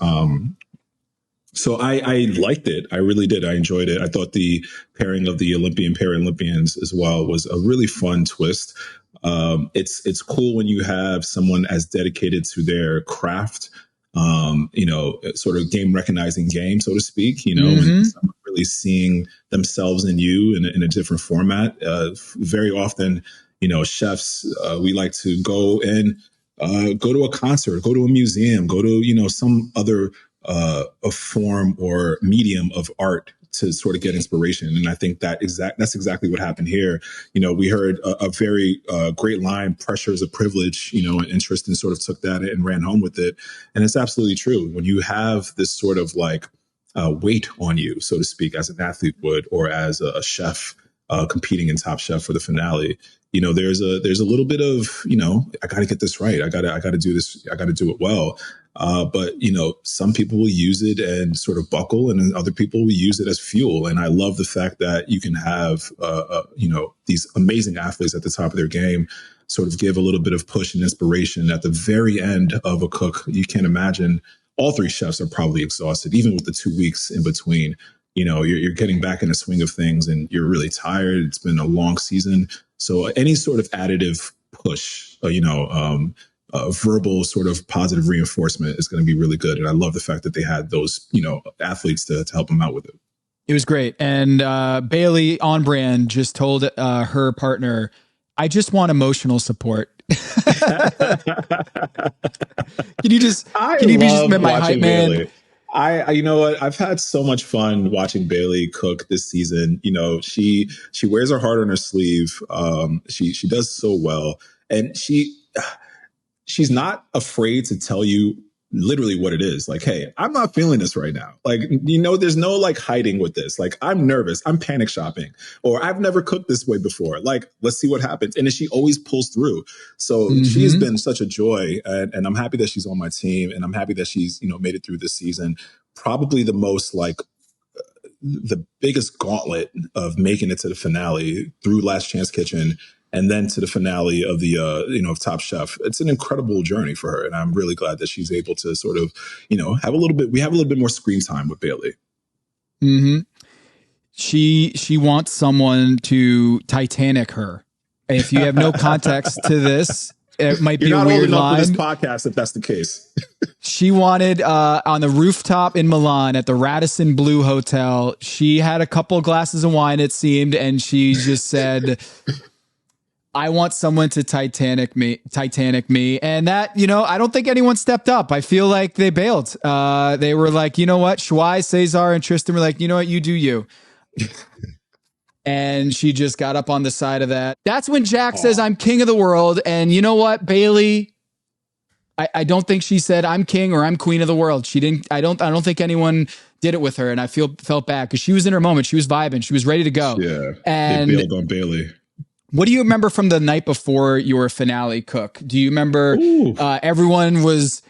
So I liked it. I really did. I enjoyed it. I thought the pairing of the Olympian Paralympians as well was a really fun twist. It's cool when you have someone as dedicated to their craft, sort of game recognizing game, so to speak, when someone really seeing themselves in you in a different format. Very often, chefs, we like to go and go to a concert, go to a museum, go to, some other a form or medium of art to sort of get inspiration. And I think that's exactly what happened here. We heard a very great line, pressure is a privilege, and Tristan sort of took that and ran home with it. And it's absolutely true. When you have this sort of like weight on you, so to speak, as an athlete would, or as a chef competing in Top Chef for the finale, there's a little bit of, I got to get this right. I got to do this. I got to do it well. But some people will use it and sort of buckle, and then other people will use it as fuel. And I love the fact that you can have, these amazing athletes at the top of their game sort of give a little bit of push and inspiration at the very end of a cook. You can't imagine all 3 chefs are probably exhausted, even with the 2 weeks in between. You're getting back in the swing of things and you're really tired. It's been a long season. So any sort of additive push, verbal sort of positive reinforcement is going to be really good. And I love the fact that they had those, athletes to help them out with it. It was great. And Bailey on brand just told her partner, I just want emotional support. Can you be just my hype man? Bailey. You know what? I've had so much fun watching Bailey cook this season. She wears her heart on her sleeve. She does so well, and she's not afraid to tell you literally what it is. Like, hey, I'm not feeling this right now. Like, there's no like hiding with this. Like, I'm nervous. I'm panic shopping, or I've never cooked this way before. Like, let's see what happens. And then she always pulls through. So she's been such a joy, and I'm happy that she's on my team, and I'm happy that she's, made it through this season. Probably the most like the biggest gauntlet of making it to the finale through Last Chance Kitchen, and then to the finale of the, of Top Chef. It's an incredible journey for her. And I'm really glad that she's able to sort of, we have a little bit more screen time with Bailey. Mm-hmm. She wants someone to Titanic her. If you have no context to this, it might You're be a not old weird enough for this line. podcast if that's the case. She wanted on the rooftop in Milan at the Radisson Blu Hotel. She had a couple glasses of wine, it seemed, and she just said, I want someone to Titanic me. And that, I don't think anyone stepped up. I feel like they bailed. They were like, you know what? Shuai, Cesar, and Tristan were like, you know what? You do you. And she just got up on the side of that. That's when Jack says, I'm king of the world. And you know what, Bailey? I don't think she said I'm king or I'm queen of the world. She didn't. I don't think anyone did it with her. And I felt bad because she was in her moment. She was vibing. She was ready to go. Yeah. And they bailed on Bailey. What do you remember from the night before your finale cook? Do you remember everyone was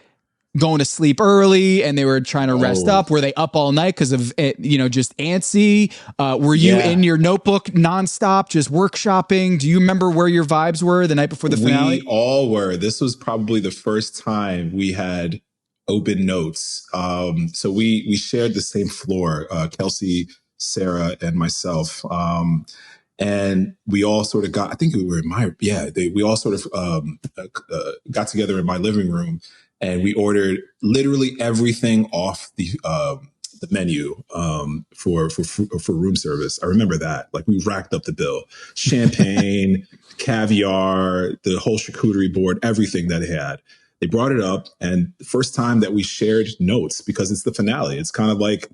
going to sleep early and they were trying to rest up? Were they up all night because of just antsy? Were you in your notebook nonstop, just workshopping? Do you remember where your vibes were the night before the finale? We all were. This was probably the first time we had open notes. So we shared the same floor, Kelsey, Sarah, and myself. And we all sort of got, I think we were in we all sort of got together in my living room and we ordered literally everything off the menu for room service. I remember that. Like we racked up the bill. Champagne, caviar, the whole charcuterie board, everything that they had. They brought it up and the first time that we shared notes because it's the finale. It's kind of like,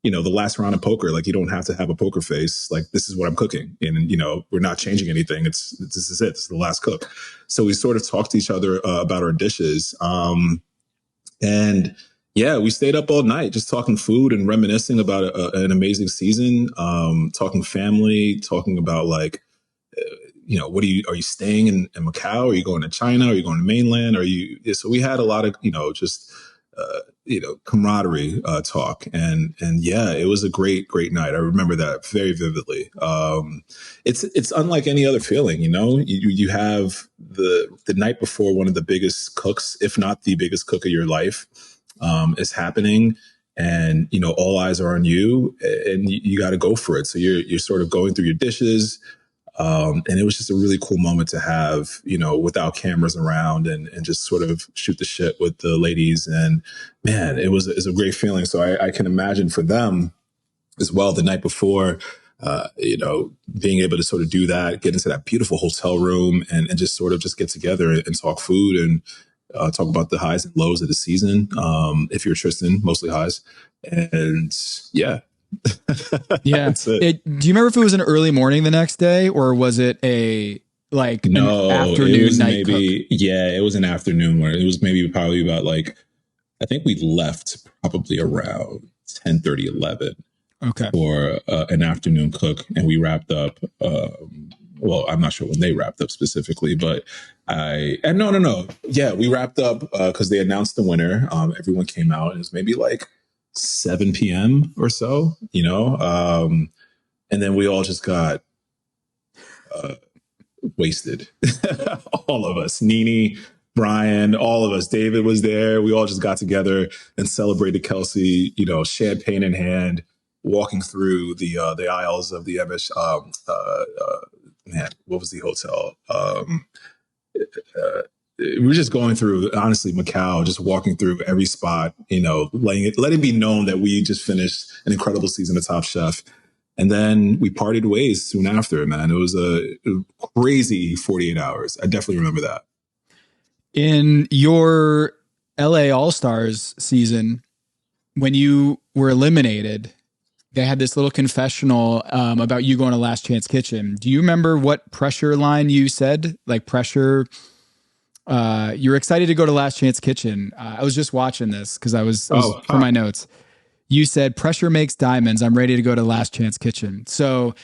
the last round of poker, like you don't have to have a poker face. Like this is what I'm cooking and, we're not changing anything. This is it. This is the last cook. So we sort of talked to each other about our dishes. And yeah, we stayed up all night just talking food and reminiscing about an amazing season, talking family, talking about like, are you staying in Macau? Are you going to China? Are you going to mainland? So we had a lot of, camaraderie talk. And yeah, it was a great night. I remember that very vividly. It's unlike any other feeling, you have the night before one of the biggest cooks, if not the biggest cook of your life, is happening. And, all eyes are on you and you got to go for it. So you're sort of going through your dishes. And it was just a really cool moment to have, without cameras around and just sort of shoot the shit with the ladies. And man, it's a great feeling. So I can imagine for them as well, the night before, being able to sort of do that, get into that beautiful hotel room and just sort of just get together and talk food and talk about the highs and lows of the season. If you're Tristan, mostly highs. And yeah. Yeah. Do you remember if it was an early morning the next day or was it an afternoon night cook? It was an afternoon where it was probably about like, I think we left probably around 10:30, 11 for an afternoon cook. And we wrapped up, I'm not sure when they wrapped up specifically, but no. Yeah, we wrapped up because they announced the winner. Everyone came out and it was maybe like 7 p.m. or so, and then we all just got wasted. All of us, Nene, Brian, all of us, David was there. We all just got together and celebrated Kelsey, champagne in hand, walking through the aisles of the MS. What was the hotel? We were just going through, honestly, Macau, just walking through every spot, letting it be known that we just finished an incredible season of Top Chef. And then we parted ways soon after, man. It was a crazy 48 hours. I definitely remember that. In your LA All-Stars season, when you were eliminated, they had this little confessional about you going to Last Chance Kitchen. Do you remember what pressure line you said? Like pressure... you're excited to go to Last Chance Kitchen. I was just watching this because I was for my notes. You said pressure makes diamonds. I'm ready to go to Last Chance Kitchen. So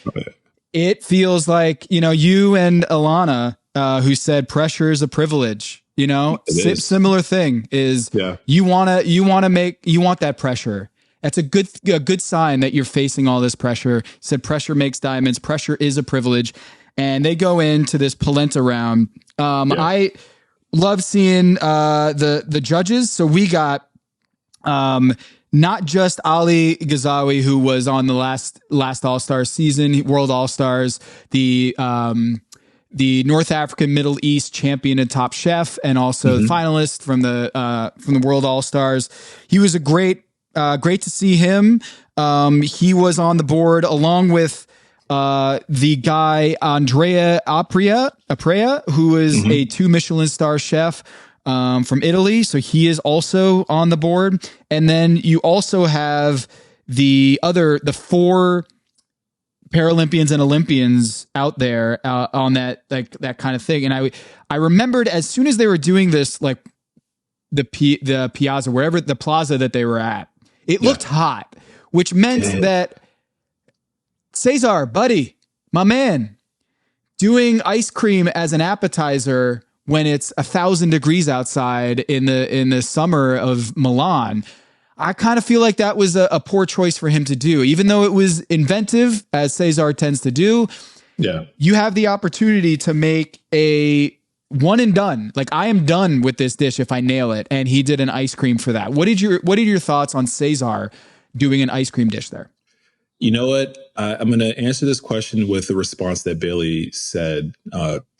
it feels like, you and Alana, who said pressure is a privilege, similar thing is you want that pressure. That's a good sign that you're facing all this pressure. Said pressure makes diamonds. Pressure is a privilege. And they go into this polenta round. I love seeing the judges. So we got not just Ali Ghazawi, who was on the last All-Star season, World All-Stars, the the North African Middle East champion and top chef, and also the finalist from the World All Stars. He was a great to see him. He was on the board along with the guy Andrea Aprea, who is a 2 Michelin star chef from Italy. So he is also on the board. And then you also have the 4 Paralympians and Olympians out there on that kind of thing. And I remembered as soon as they were doing this, like the Piazza, wherever the plaza that they were at, it looked hot, which meant that Cesar, buddy, my man, doing ice cream as an appetizer when it's 1,000 degrees outside in the summer of Milan, I kind of feel like that was a poor choice for him to do, even though it was inventive, as Cesar tends to do. Yeah. You have the opportunity to make a one and done. Like, I am done with this dish if I nail it. And he did an ice cream for that. What are your thoughts on Cesar doing an ice cream dish there? You know what? I'm going to answer this question with the response that Bailey said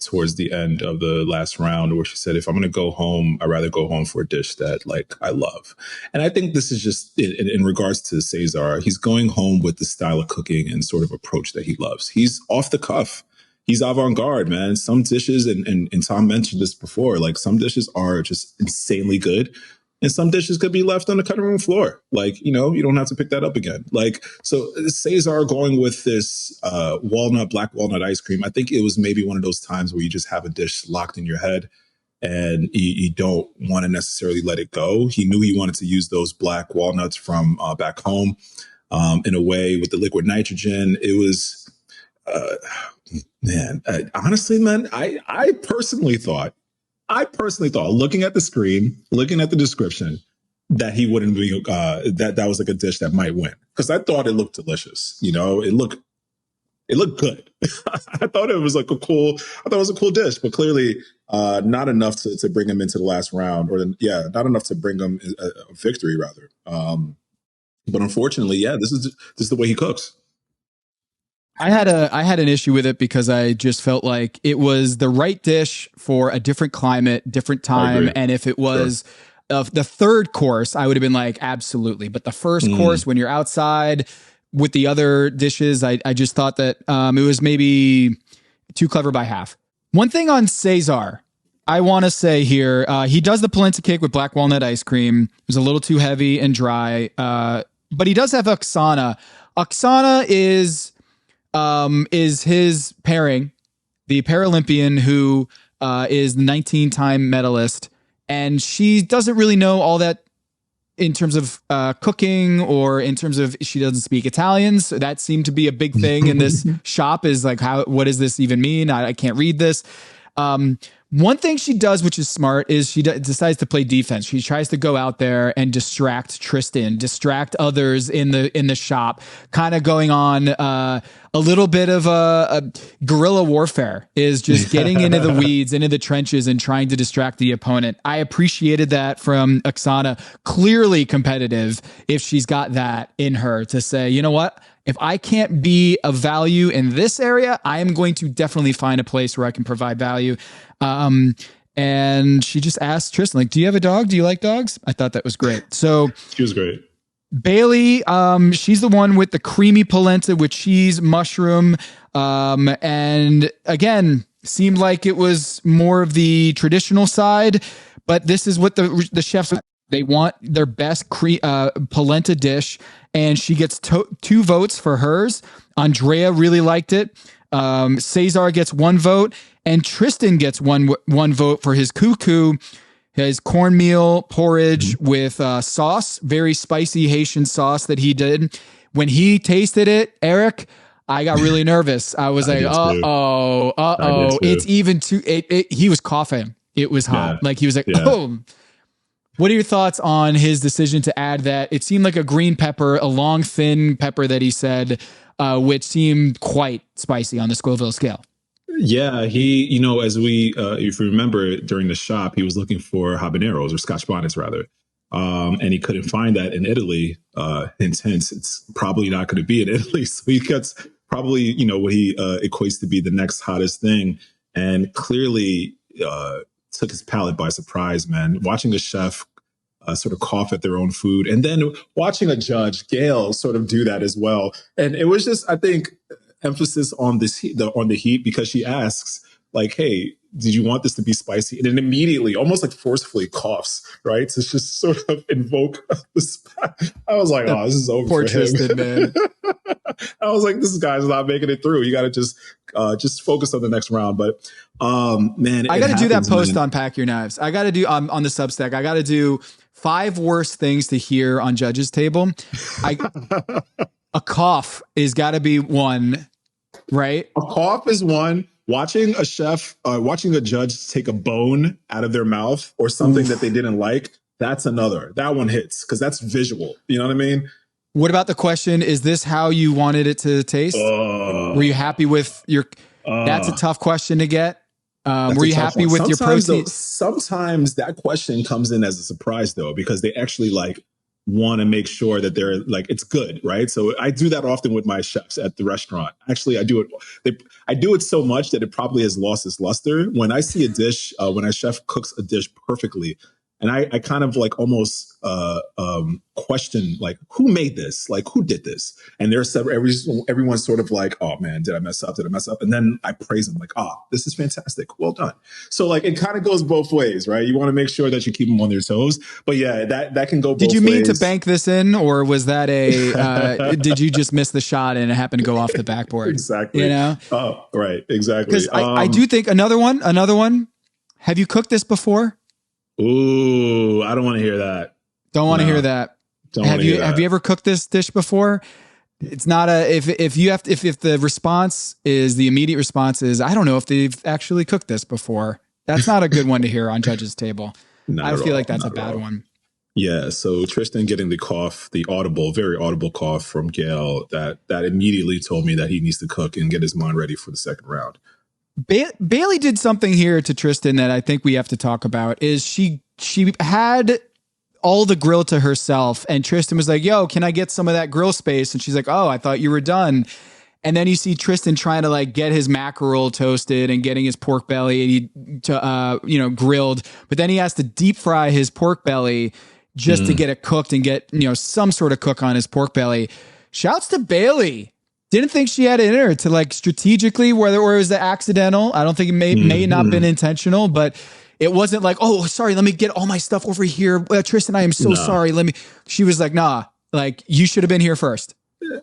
towards the end of the last round, where she said, if I'm going to go home, I'd rather go home for a dish that like I love. And I think this is just in regards to Cesar, he's going home with the style of cooking and sort of approach that he loves. He's off the cuff. He's avant-garde, man. Some dishes, and Tom mentioned this before, like some dishes are just insanely good. And some dishes could be left on the cutting room floor. Like, you don't have to pick that up again. Like, so Cesar going with this black walnut ice cream, I think it was maybe one of those times where you just have a dish locked in your head and you don't want to necessarily let it go. He knew he wanted to use those black walnuts from back home in a way with the liquid nitrogen. It was, honestly, man, I personally thought, looking at the screen, looking at the description, that he wouldn't be, that was like a dish that might win. Because I thought it looked delicious. It looked good. I thought it was a cool dish, but clearly not enough to bring him into the last round, not enough to bring him a victory rather. But unfortunately, this is the way he cooks. I had an issue with it because I just felt like it was the right dish for a different climate, different time. And if it was the third course, I would have been like, absolutely. But the first course, when you're outside with the other dishes, I just thought that it was maybe too clever by half. One thing on Cesar, I want to say here, he does the polenta cake with black walnut ice cream. It was a little too heavy and dry, but he does have Oksana. Oksana is his pairing, the Paralympian who is the 19-time medalist, and she doesn't really know all that in terms of cooking or in terms of she doesn't speak Italian. So that seemed to be a big thing in this shop is like, what does this even mean? I can't read this. One thing she does, which is smart, is she decides to play defense. She tries to go out there and distract Tristan, distract others in the shop, kind of going on a little bit of a guerrilla warfare, is just getting into the weeds, into the trenches, and trying to distract the opponent. I appreciated that from Oksana. Clearly competitive if she's got that in her to say, you know what? If I can't be of value in this area, I am going to definitely find a place where I can provide value. And she just asked Tristan, like, do you have a dog? Do you like dogs? I thought that was great. So she was great. Bailey, she's the one with the creamy polenta with cheese, mushroom. And again, seemed like it was more of the traditional side, but this is what the chefs, they want their best polenta dish. And she gets 2 votes for hers. Andrea really liked it. Cesar gets 1 vote, and Tristan gets one vote for his cuckoo, his cornmeal porridge with sauce, very spicy Haitian sauce that he did. When he tasted it, Eric, I got really nervous. I was like, uh-oh. It's even too, he was coughing. It was hot. Like he was like, oh. What are your thoughts on his decision to add that? It seemed like a green pepper, a long, thin pepper that he said, which seemed quite spicy on the Scoville scale. Yeah, he, as we, if you remember during the shop, he was looking for habaneros or Scotch bonnets rather. And he couldn't find that in Italy. Hence, it's probably not going to be in Italy. So he gets probably, what he equates to be the next hottest thing. and clearly took his palate by surprise, man. Watching a chef sort of cough at their own food, and then watching a judge, Gail, sort of do that as well. And it was just, I think, emphasis on on the heat, because she asks, like, hey, did you want this to be spicy? And then immediately, almost like forcefully coughs, right? To just sort of invoke this. I was like, oh, this is over Poor for him. Tristan, man. I was like, this guy's not making it through. You got to just focus on the next round. But man, I got to do that post on Pack Your Knives. I got to do on the Substack. I got to do 5 worst things to hear on judges' table. A cough is got to be one, right? A cough is one. Watching a judge take a bone out of their mouth or something that they didn't like, that's another. That one hits because that's visual. You know what I mean? What about the question, is this how you wanted it to taste? Were you happy with your... That's a tough question to get. Were you happy with your protein? Sometimes that question comes in as a surprise, though, because they actually like want to make sure that they're like, it's good, right? So I do that often with my chefs at the restaurant. Actually, I do it so much that it probably has lost its luster. When I see a dish, when a chef cooks a dish perfectly, and I kind of like almost question, like, who made this? Like, who did this? And everyone's sort of like, oh man, did I mess up? And then I praise them like, this is fantastic. Well done. So like, it kind of goes both ways, right? You want to make sure that you keep them on their toes. But yeah, that can go both ways. Did you mean to bank this in, or was that did you just miss the shot and it happened to go off the backboard? Exactly. You know? Oh, right. Exactly. Because I do think another one. Have you cooked this before? Ooh, I don't want to hear that. Don't want to hear that. Have you ever cooked this dish before? It's not if the response is, the immediate response is, I don't know if they've actually cooked this before. That's not a good one to hear on judges' table. I feel like that's a bad one. Yeah. So Tristan getting the cough, the very audible cough from Gail, that immediately told me that he needs to cook and get his mind ready for the second round. Bailey did something here to Tristan that I think we have to talk about. Is she had all the grill to herself, and Tristan was like, yo, can I get some of that grill space? And she's like, oh, I thought you were done. And then you see Tristan trying to like get his mackerel toasted and getting his pork belly grilled, but then he has to deep fry his pork belly just to get it cooked and get some sort of cook on his pork belly. Shouts to Bailey. Didn't think she had it in her to like strategically, whether or it was accidental. I don't think it may not been intentional, but it wasn't like, oh, sorry, let me get all my stuff over here. Tristan, I am so sorry. She was like, nah, like you should have been here first.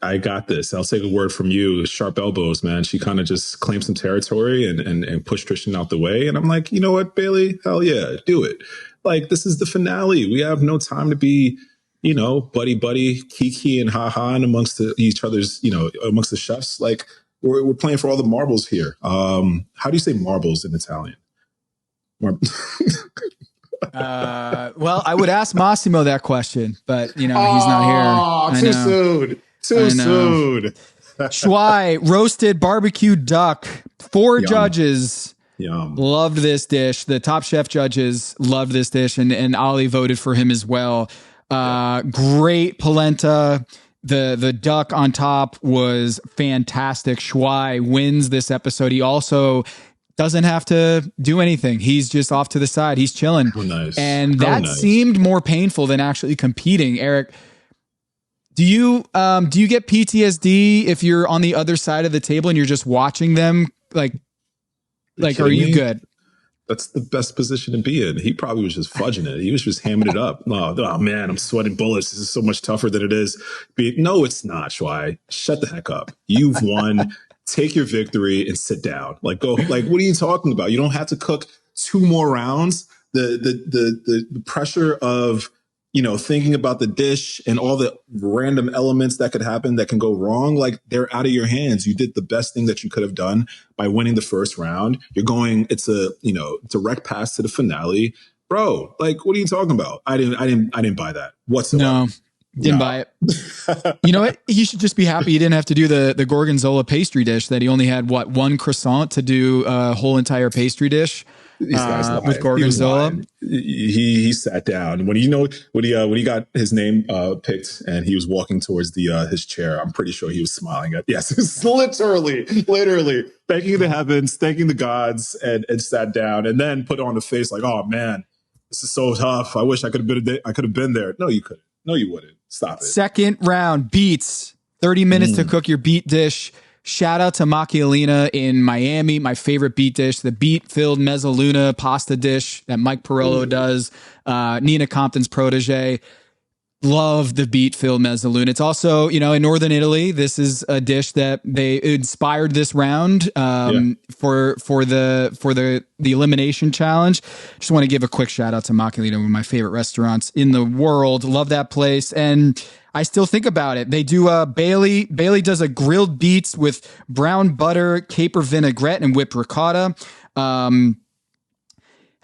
I got this. I'll take a word from you. Sharp elbows, man. She kind of just claimed some territory and pushed Tristan out the way. And I'm like, you know what, Bailey? Hell yeah, do it. Like, this is the finale. We have no time to be, buddy, kiki and ha-ha and amongst each other's, amongst the chefs. Like, we're playing for all the marbles here. How do you say marbles in Italian? Well, I would ask Massimo that question, but he's not here. Too soon. Schwei roasted barbecue duck. 4 judges loved this dish. The Top Chef judges loved this dish, and Ali voted for him as well. Great polenta. The duck on top was fantastic. Schwei wins this episode. He also doesn't have to do anything. He's just off to the side. He's chilling. Oh, nice. And that seemed more painful than actually competing. Eric, do you get PTSD if you're on the other side of the table and you're just watching them? Like are you good? That's the best position to be in. He probably was just fudging it. He was just hamming it up. Oh man, I'm sweating bullets. This is so much tougher than it is. No, it's not, Schwei. Shut the heck up. You've won. Take your victory and sit down. What are you talking about? You don't have to cook 2 more rounds. The pressure of, thinking about the dish and all the random elements that could happen that can go wrong, like, they're out of your hands. You did the best thing that you could have done by winning the first round. It's a, direct pass to the finale. Bro, like, what are you talking about? I didn't buy that whatsoever. No. Didn't buy it. You know what? You should just be happy you didn't have to do the gorgonzola pastry dish, that he only had 1 croissant to do a whole entire pastry dish. These guys lying. with Gorgonzola. He sat down when he got his name picked and he was walking towards his chair. I'm pretty sure he was smiling at it's literally thanking the heavens, thanking the gods, and sat down and then put on a face like, oh man, this is so tough. I wish I could have been there. No, you couldn't. No, you wouldn't. Stop it. Second round, beets. 30 minutes to cook your beet dish. Shout out to Macchiolina in Miami, my favorite beet dish, the beet-filled mezzaluna pasta dish that Mike Perillo does, Nina Compton's protege. Love the beet-filled mezzaluna. It's also, in Northern Italy, this is a dish that they inspired this round for the elimination challenge. Just want to give a quick shout out to Macchiolina, one of my favorite restaurants in the world. Love that place. And I still think about it. They do Bailey. Bailey does a grilled beets with brown butter, caper vinaigrette, and whipped ricotta.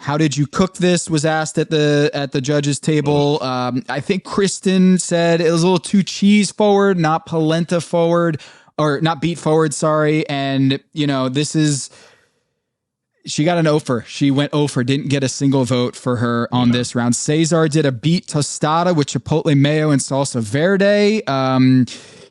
How did you cook this? Was asked at the judges' table. I think Kristen said it was a little too cheese forward, not polenta forward, or not beet forward. Sorry. And she got an offer. She went offer, didn't get a single vote for her on this round. Cesar did a beet tostada with chipotle mayo and salsa verde.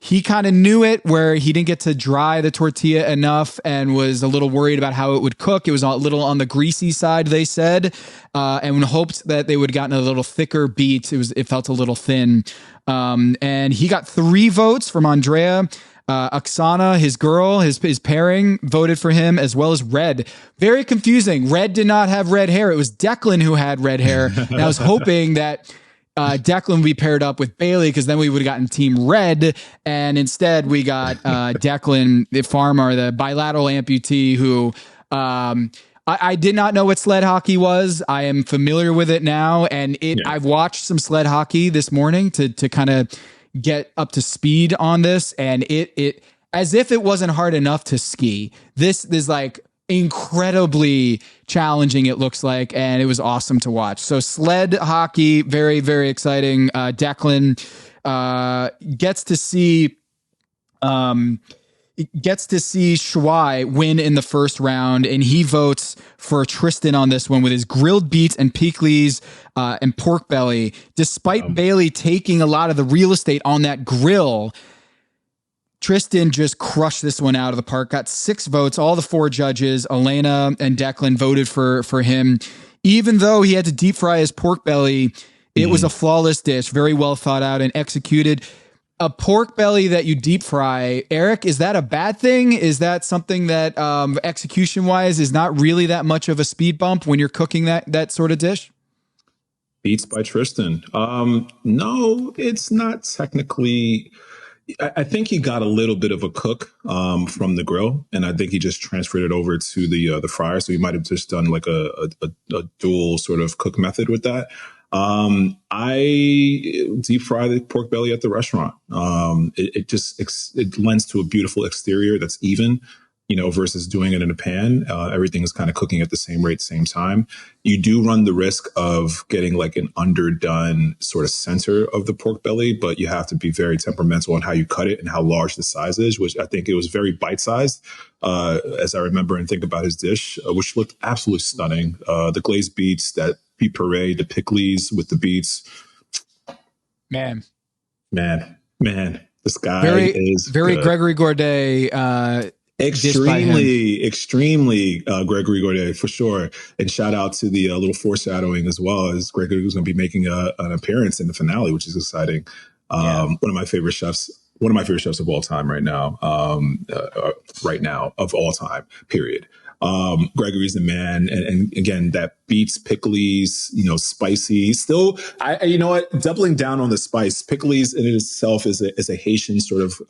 He kind of knew it where he didn't get to dry the tortilla enough and was a little worried about how it would cook. It was a little on the greasy side, they said, and hoped that they would have gotten a little thicker beet. It felt a little thin. And he got 3 votes from Andrea. Oksana, his girl, his pairing, voted for him, as well as Red. Very confusing. Red did not have red hair. It was Declan who had red hair. And I was hoping that Declan would be paired up with Bailey, because then we would have gotten Team Red. And instead we got Declan, the farmer, the bilateral amputee, who I did not know what sled hockey was. I am familiar with it now. And I've watched some sled hockey this morning to kind of get up to speed on this, and it as if it wasn't hard enough to ski, this is like incredibly challenging, it looks like, and it was awesome to watch. So sled hockey, very, very exciting. Declan gets to see Shuai win in the first round, and he votes for Tristan on this one with his grilled beets and pickles and pork belly. Despite Bailey taking a lot of the real estate on that grill, Tristan just crushed this one out of the park. Got 6 votes. All the 4 judges, Elena and Declan, voted for him. Even though he had to deep fry his pork belly, it was a flawless dish, very well thought out and executed. A pork belly that you deep fry, Eric, is that a bad thing? Is that something that execution wise is not really that much of a speed bump when you're cooking that sort of dish? Beats by Tristan. No, it's not technically. I think he got a little bit of a cook from the grill, and I think he just transferred it over to the fryer. So he might have just done like a dual sort of cook method with that. I deep fry the pork belly at the restaurant. It lends to a beautiful exterior that's even, versus doing it in a pan. Everything is kind of cooking at the same rate, same time. You do run the risk of getting like an underdone sort of center of the pork belly, but you have to be very temperamental on how you cut it and how large the size is, which I think it was very bite-sized, as I remember and think about his dish, which looked absolutely stunning. The glazed beets, that beet puree, the pickles with the beets. Man, this guy is very good. Gregory Gourdet, extremely Gregory Gourdet for sure. And shout out to the little foreshadowing as well, as Gregory was going to be making an appearance in the finale, which is exciting. One of my favorite chefs of all time right now, of all time, period. Gregory's the man. And again, that beets, pickles, spicy. Still, doubling down on the spice. Pickles in itself is a Haitian sort of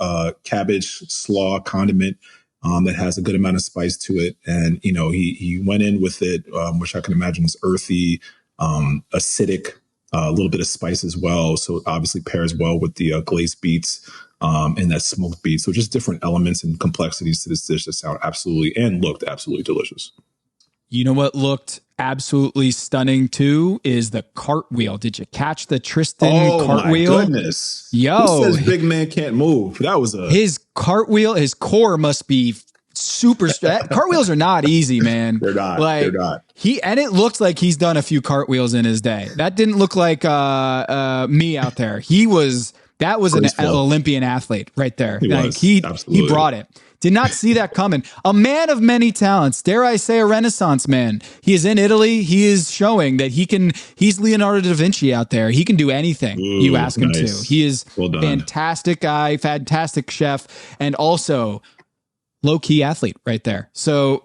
cabbage slaw condiment that has a good amount of spice to it. And, he went in with it, which I can imagine is earthy, acidic, a little bit of spice as well. So it obviously pairs well with the glazed beets. And that smoked beets. So just different elements and complexities to this dish that sound absolutely and looked absolutely delicious. You know what looked absolutely stunning too is the cartwheel. Did you catch the Tristan cartwheel? Oh my goodness. Yo. Who says big man can't move? That was his cartwheel, his core must be cartwheels are not easy, man. They're not. Like, they're not. And it looks like he's done a few cartwheels in his day. That didn't look like me out there. That was an Olympian athlete right there. He brought it. Did not see that coming. A man of many talents. Dare I say a Renaissance man. He is in Italy. He is showing that he's Leonardo da Vinci out there. He can do anything you ask him to. He is fantastic guy, fantastic chef, and also low-key athlete right there. So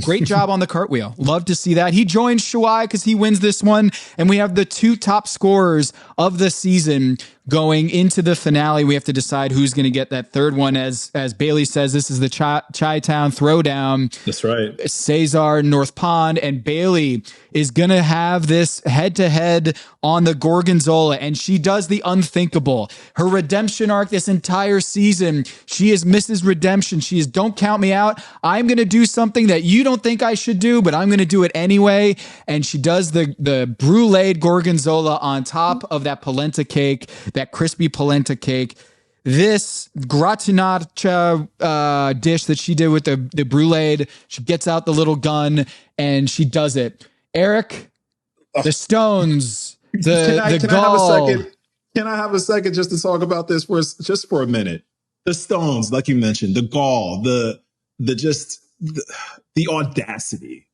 great job on the cartwheel. Love to see that. He joins Shuai because he wins this one. And we have the 2 top scorers of the season going into the finale. We have to decide who's going to get that third one. As Bailey says, this is the Chi-Town throwdown. That's right. Cesar, North Pond, and Bailey is going to have this head-to-head on the Gorgonzola, and she does the unthinkable. Her redemption arc this entire season, she is Mrs. Redemption. She is, don't count me out. I'm going to do something that you don't think I should do, but I'm going to do it anyway. And she does the bruleed Gorgonzola on top of that polenta cake, that crispy polenta cake. This gratinaccia dish that she did with the bruleed, she gets out the little gun and she does it. Eric, the stones, the gall. Can I have a second just to talk about this just for a minute? The stones, like you mentioned, the gall, the audacity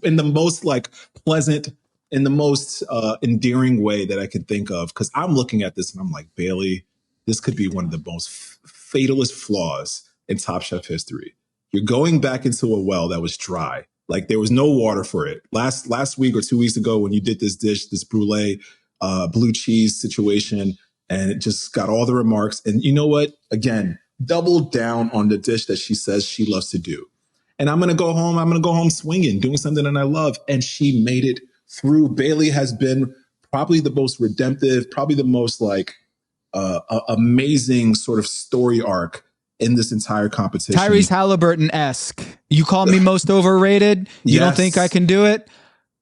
in the most like pleasant, in the most endearing way that I can think of. Because I'm looking at this and I'm like, Bailey, this could be one of the most fatalist flaws in Top Chef history. You're going back into a well that was dry. Like there was no water for it. Last week or 2 weeks ago when you did this dish, this brulee, blue cheese situation, and it just got all the remarks. And you know what? Again, double down on the dish that she says she loves to do. And I'm going to go home swinging, doing something that I love. And she made it through. Bailey has been probably the most redemptive, probably the most like amazing sort of story arc in this entire competition. Tyrese Halliburton-esque. You call me most overrated. You don't think I can do it?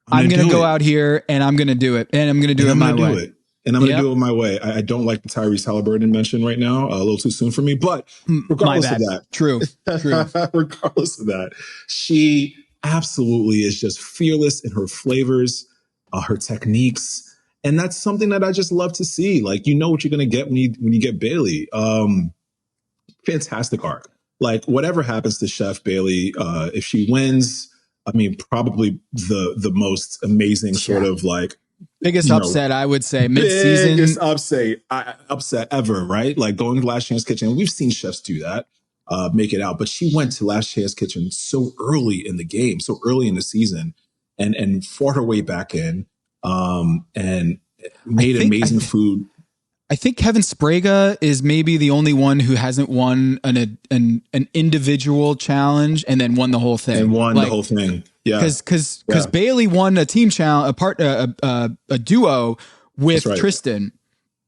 I'm going to go out here and I'm going to do it. And I'm going to do it my way. And I'm going to do it my way. I don't like the Tyrese Halliburton mention right now. A little too soon for me. But regardless of that. True. Regardless of that, she absolutely is just fearless in her flavors, her techniques. And that's something that I just love to see. Like, you know what you're going to get when you get Bailey. Fantastic arc. Like, whatever happens to Chef Bailey, if she wins, I mean, probably the most amazing sort of like biggest upset, I would say, mid-season. Biggest upset ever, right? Like going to Last Chance Kitchen. We've seen chefs do that, make it out. But she went to Last Chance Kitchen so early in the game, so early in the season, and fought her way back in, and made amazing food. I think Kevin Sprague is maybe the only one who hasn't won an individual challenge and then won the whole thing. The whole thing. Yeah. Because Bailey won a team challenge, a duo with Tristan.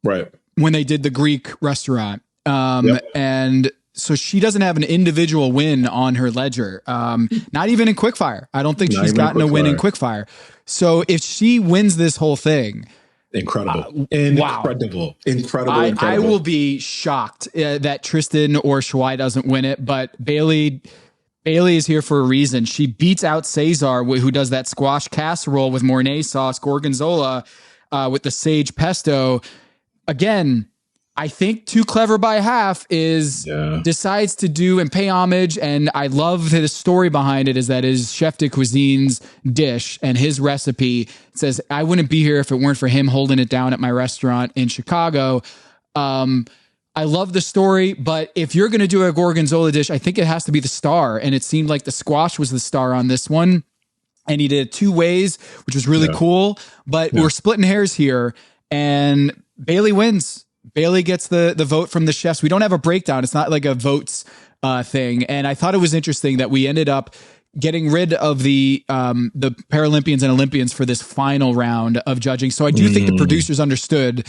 Right. When they did the Greek restaurant. And so she doesn't have an individual win on her ledger. Not even in Quickfire. I don't think she's gotten a win in Quickfire. So if she wins this whole thing, incredible. I will be shocked that Tristan or Shuai doesn't win it, but Bailey is here for a reason. She beats out Cesar, who does that squash casserole with Mornay sauce, gorgonzola, with the sage pesto. Again, I think Too Clever by Half decides to do and pay homage, and I love the story behind it is that his chef de cuisine's dish and his recipe says, I wouldn't be here if it weren't for him holding it down at my restaurant in Chicago. I love the story, but if you're going to do a gorgonzola dish, I think it has to be the star, and it seemed like the squash was the star on this one, and he did it 2 ways, which was really cool, but we're splitting hairs here, and Bailey wins. Bailey gets the vote from the chefs. We don't have a breakdown. It's not like a votes thing. And I thought it was interesting that we ended up getting rid of the Paralympians and Olympians for this final round of judging. So I do think the producers understood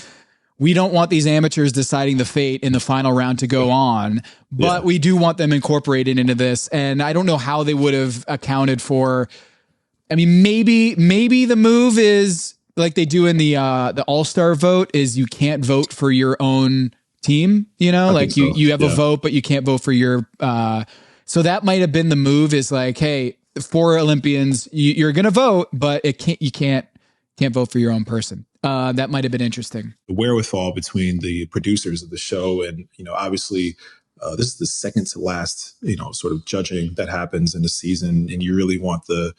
we don't want these amateurs deciding the fate in the final round to go on, but we do want them incorporated into this. And I don't know how they would have accounted for. I mean, maybe the move is like they do in the All-Star vote is you can't vote for your own team, you know, like you have a vote, but you can't vote for your So that might have been the move, is like, hey, 4 Olympians, you're going to vote, but you can't vote for your own person. That might have been interesting. The wherewithal between the producers of the show, and obviously this is the second to last sort of judging that happens in the season, and you really want the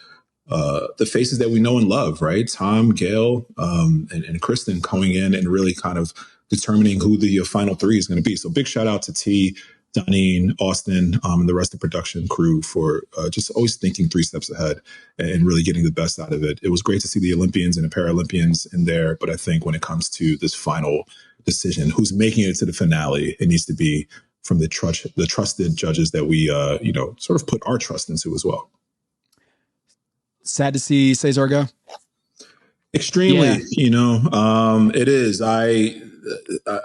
faces that we know and love, right? Tom, Gail, and Kristen going in and really kind of determining who the final 3 is going to be. So big shout out to T, Donine, Austin, and the rest of the production crew for just always thinking 3 steps ahead and really getting the best out of it. It was great to see the Olympians and the Paralympians in there, but I think when it comes to this final decision, who's making it to the finale, it needs to be from the trusted judges that we sort of put our trust into as well. Sad to see Cesar go. Extremely, it is. I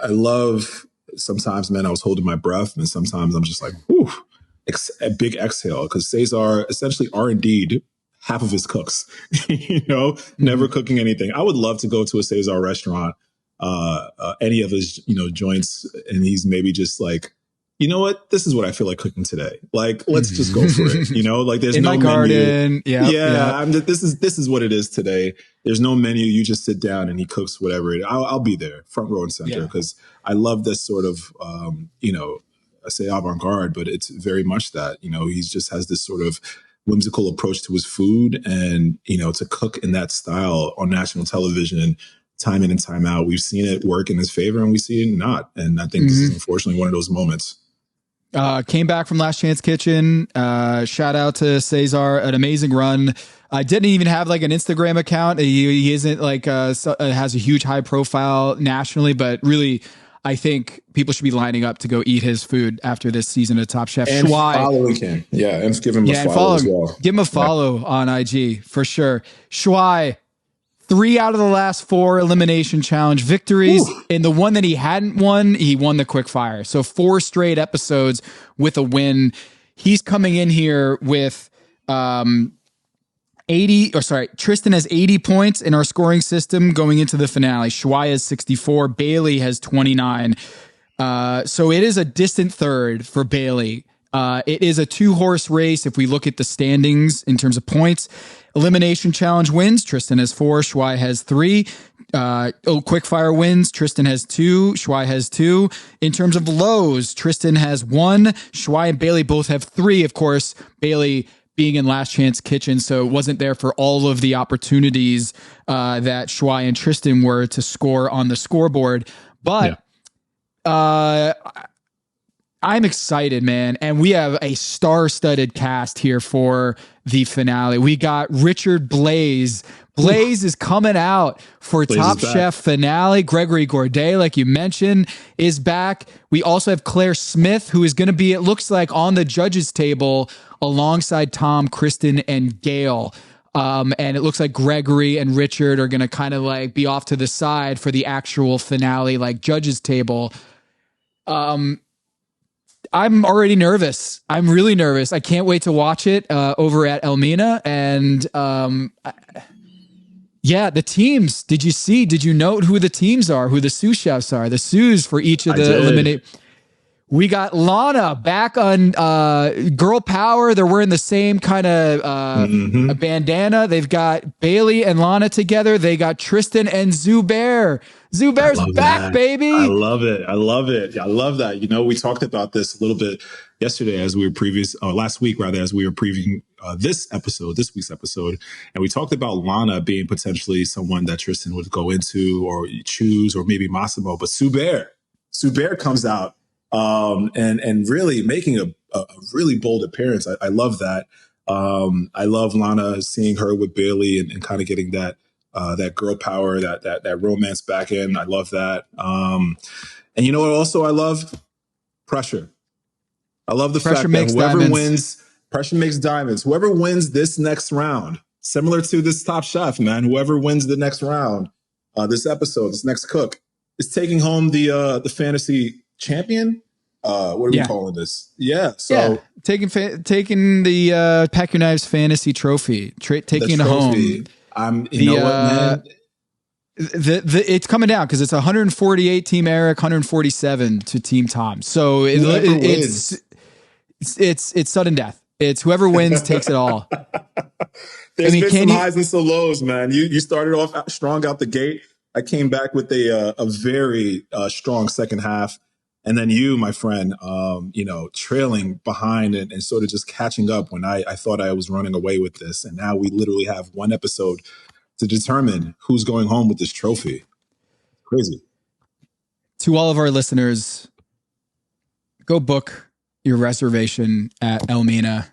love. Sometimes, man, I was holding my breath, and sometimes I'm just like, whew, a big exhale, because Cesar essentially R&D'd half of his cooks, never cooking anything. I would love to go to a Cesar restaurant, any of his, joints, and he's maybe just like, you know what? This is what I feel like cooking today. Like, let's just go for it. Like there's in no my menu. garden. Yeah. This is what it is today. There's no menu. You just sit down and he cooks whatever. I'll be there, front row and center, because I love this sort of, I say avant-garde, but it's very much that. He just has this sort of whimsical approach to his food, and to cook in that style on national television, time in and time out, we've seen it work in his favor, and we see it not. And I think this is unfortunately one of those moments. Came back from Last Chance Kitchen. Shout out to Cesar, an amazing run. I didn't even have like an Instagram account. He isn't like has a huge high profile nationally, but really, I think people should be lining up to go eat his food after this season of Top Chef. And following him, and give him a follow as well. Give him a follow on IG for sure. Shuai, 3 out of the last 4 elimination challenge victories. Ooh. And the one that he hadn't won, he won the quick fire. So 4 straight episodes with a win. He's coming in here with Tristan has 80 points in our scoring system going into the finale. Shuai has 64. Bailey has 29. So it is a distant third for Bailey. It is a 2-horse race if we look at the standings in terms of points. Elimination challenge wins. Tristan has 4. Shuai has 3. Quickfire wins. Tristan has 2. Shuai has 2. In terms of lows, Tristan has 1. Shuai and Bailey both have 3. Of course, Bailey being in Last Chance Kitchen, so it wasn't there for all of the opportunities that Shuai and Tristan were to score on the scoreboard. But I'm excited, man. And we have a star-studded cast here for the finale. We got Richard Blaze. Blaze is coming out for Top Chef finale. Gregory Gourdet, like you mentioned, is back. We also have Claire Smith, who is going to be, it looks like, on the judges' table alongside Tom, Kristen, and Gail. And it looks like Gregory and Richard are going to kind of like be off to the side for the actual finale, like judges' table. I'm already nervous. I'm really nervous. I can't wait to watch it over at Elmina. And the teams. Did you note who the teams are, who the sous chefs are, the sous for each of the eliminate? We got Lana back on Girl Power. They're wearing the same kind of a bandana. They've got Bailey and Lana together. They got Tristan and Zubair. Zubair's back, baby. I love it. I love that. We talked about this a little bit yesterday as we were last week rather, as we were previewing this week's episode. And we talked about Lana being potentially someone that Tristan would go into or choose, or maybe Massimo. But Zubair comes out and really making a really bold appearance. I love that. I love Lana, seeing her with Bailey and kind of getting that girl power, that romance back in. I love that. And you know what also I love? Pressure. I love the fact that whoever wins, pressure makes diamonds. Whoever wins this next round, similar to this Top Chef, man, whoever wins the next round, this episode, this next cook, is taking home the fantasy champion. What are we calling this? Taking the Pack Your Knives fantasy trophy, taking it home. You know what, man? It's coming down because it's 148 Team Eric, 147 to Team Tom. So it's it's sudden death. It's whoever wins takes it all. There's been some highs and some lows, man. You started off strong out the gate. I came back with a very strong second half. And then you, my friend, trailing behind and sort of just catching up when I thought I was running away with this. And now we literally have one episode to determine who's going home with this trophy. Crazy. To all of our listeners, go book your reservation at Elmina.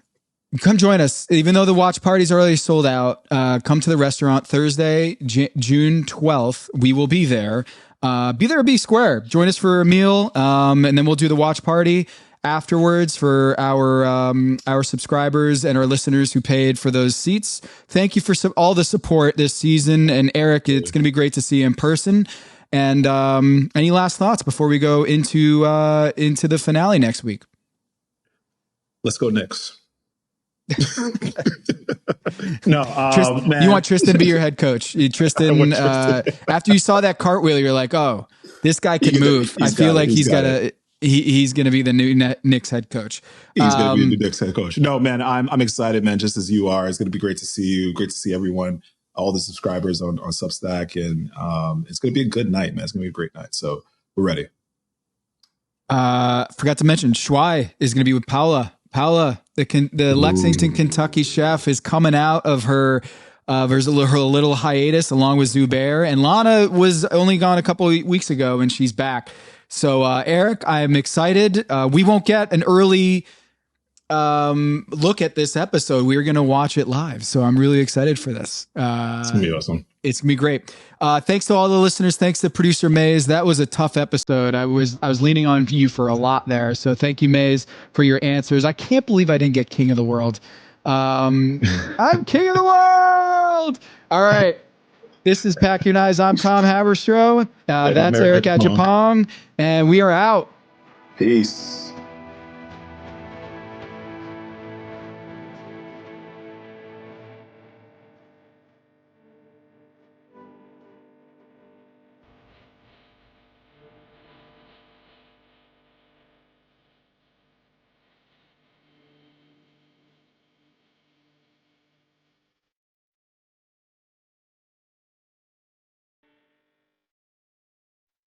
Come join us. Even though the watch party's already sold out, come to the restaurant Thursday, June 12th. We will be there. Be there or be square. Join us for a meal, and then we'll do the watch party afterwards for our subscribers and our listeners who paid for those seats. Thank you for all the support this season. And Eric, it's going to be great to see you in person. And any last thoughts before we go into the finale next week? Let's go Knicks. No, Tristan, man. You want Tristan to be your head coach. Tristan, after you saw that cartwheel, you're like, oh, this guy can move. I feel like he's going to be the new Knicks head coach. He's going to be the Knicks head coach. No, man, I'm excited, man, just as you are. It's going to be great to see you. Great to see everyone, all the subscribers on Substack. And it's going to be a good night, man. It's going to be a great night. So we're ready. Forgot to mention, Schwei is going to be with Paula. Paula, the Lexington, Kentucky chef, is coming out of her little hiatus along with Zubair. And Lana was only gone a couple of weeks ago, and she's back. So, Eric, I'm excited. We won't get an early look at this episode. We're going to watch it live. So I'm really excited for this. It's going to be awesome. It's going to be great. Thanks to all the listeners. Thanks to producer Maze. That was a tough episode. I was leaning on you for a lot there. So thank you, Maze, for your answers. I can't believe I didn't get King of the World. I'm King of the World. All right. This is Pack Your Knives. I'm Tom Haberstroh. That's Eric Ajapong. And we are out. Peace.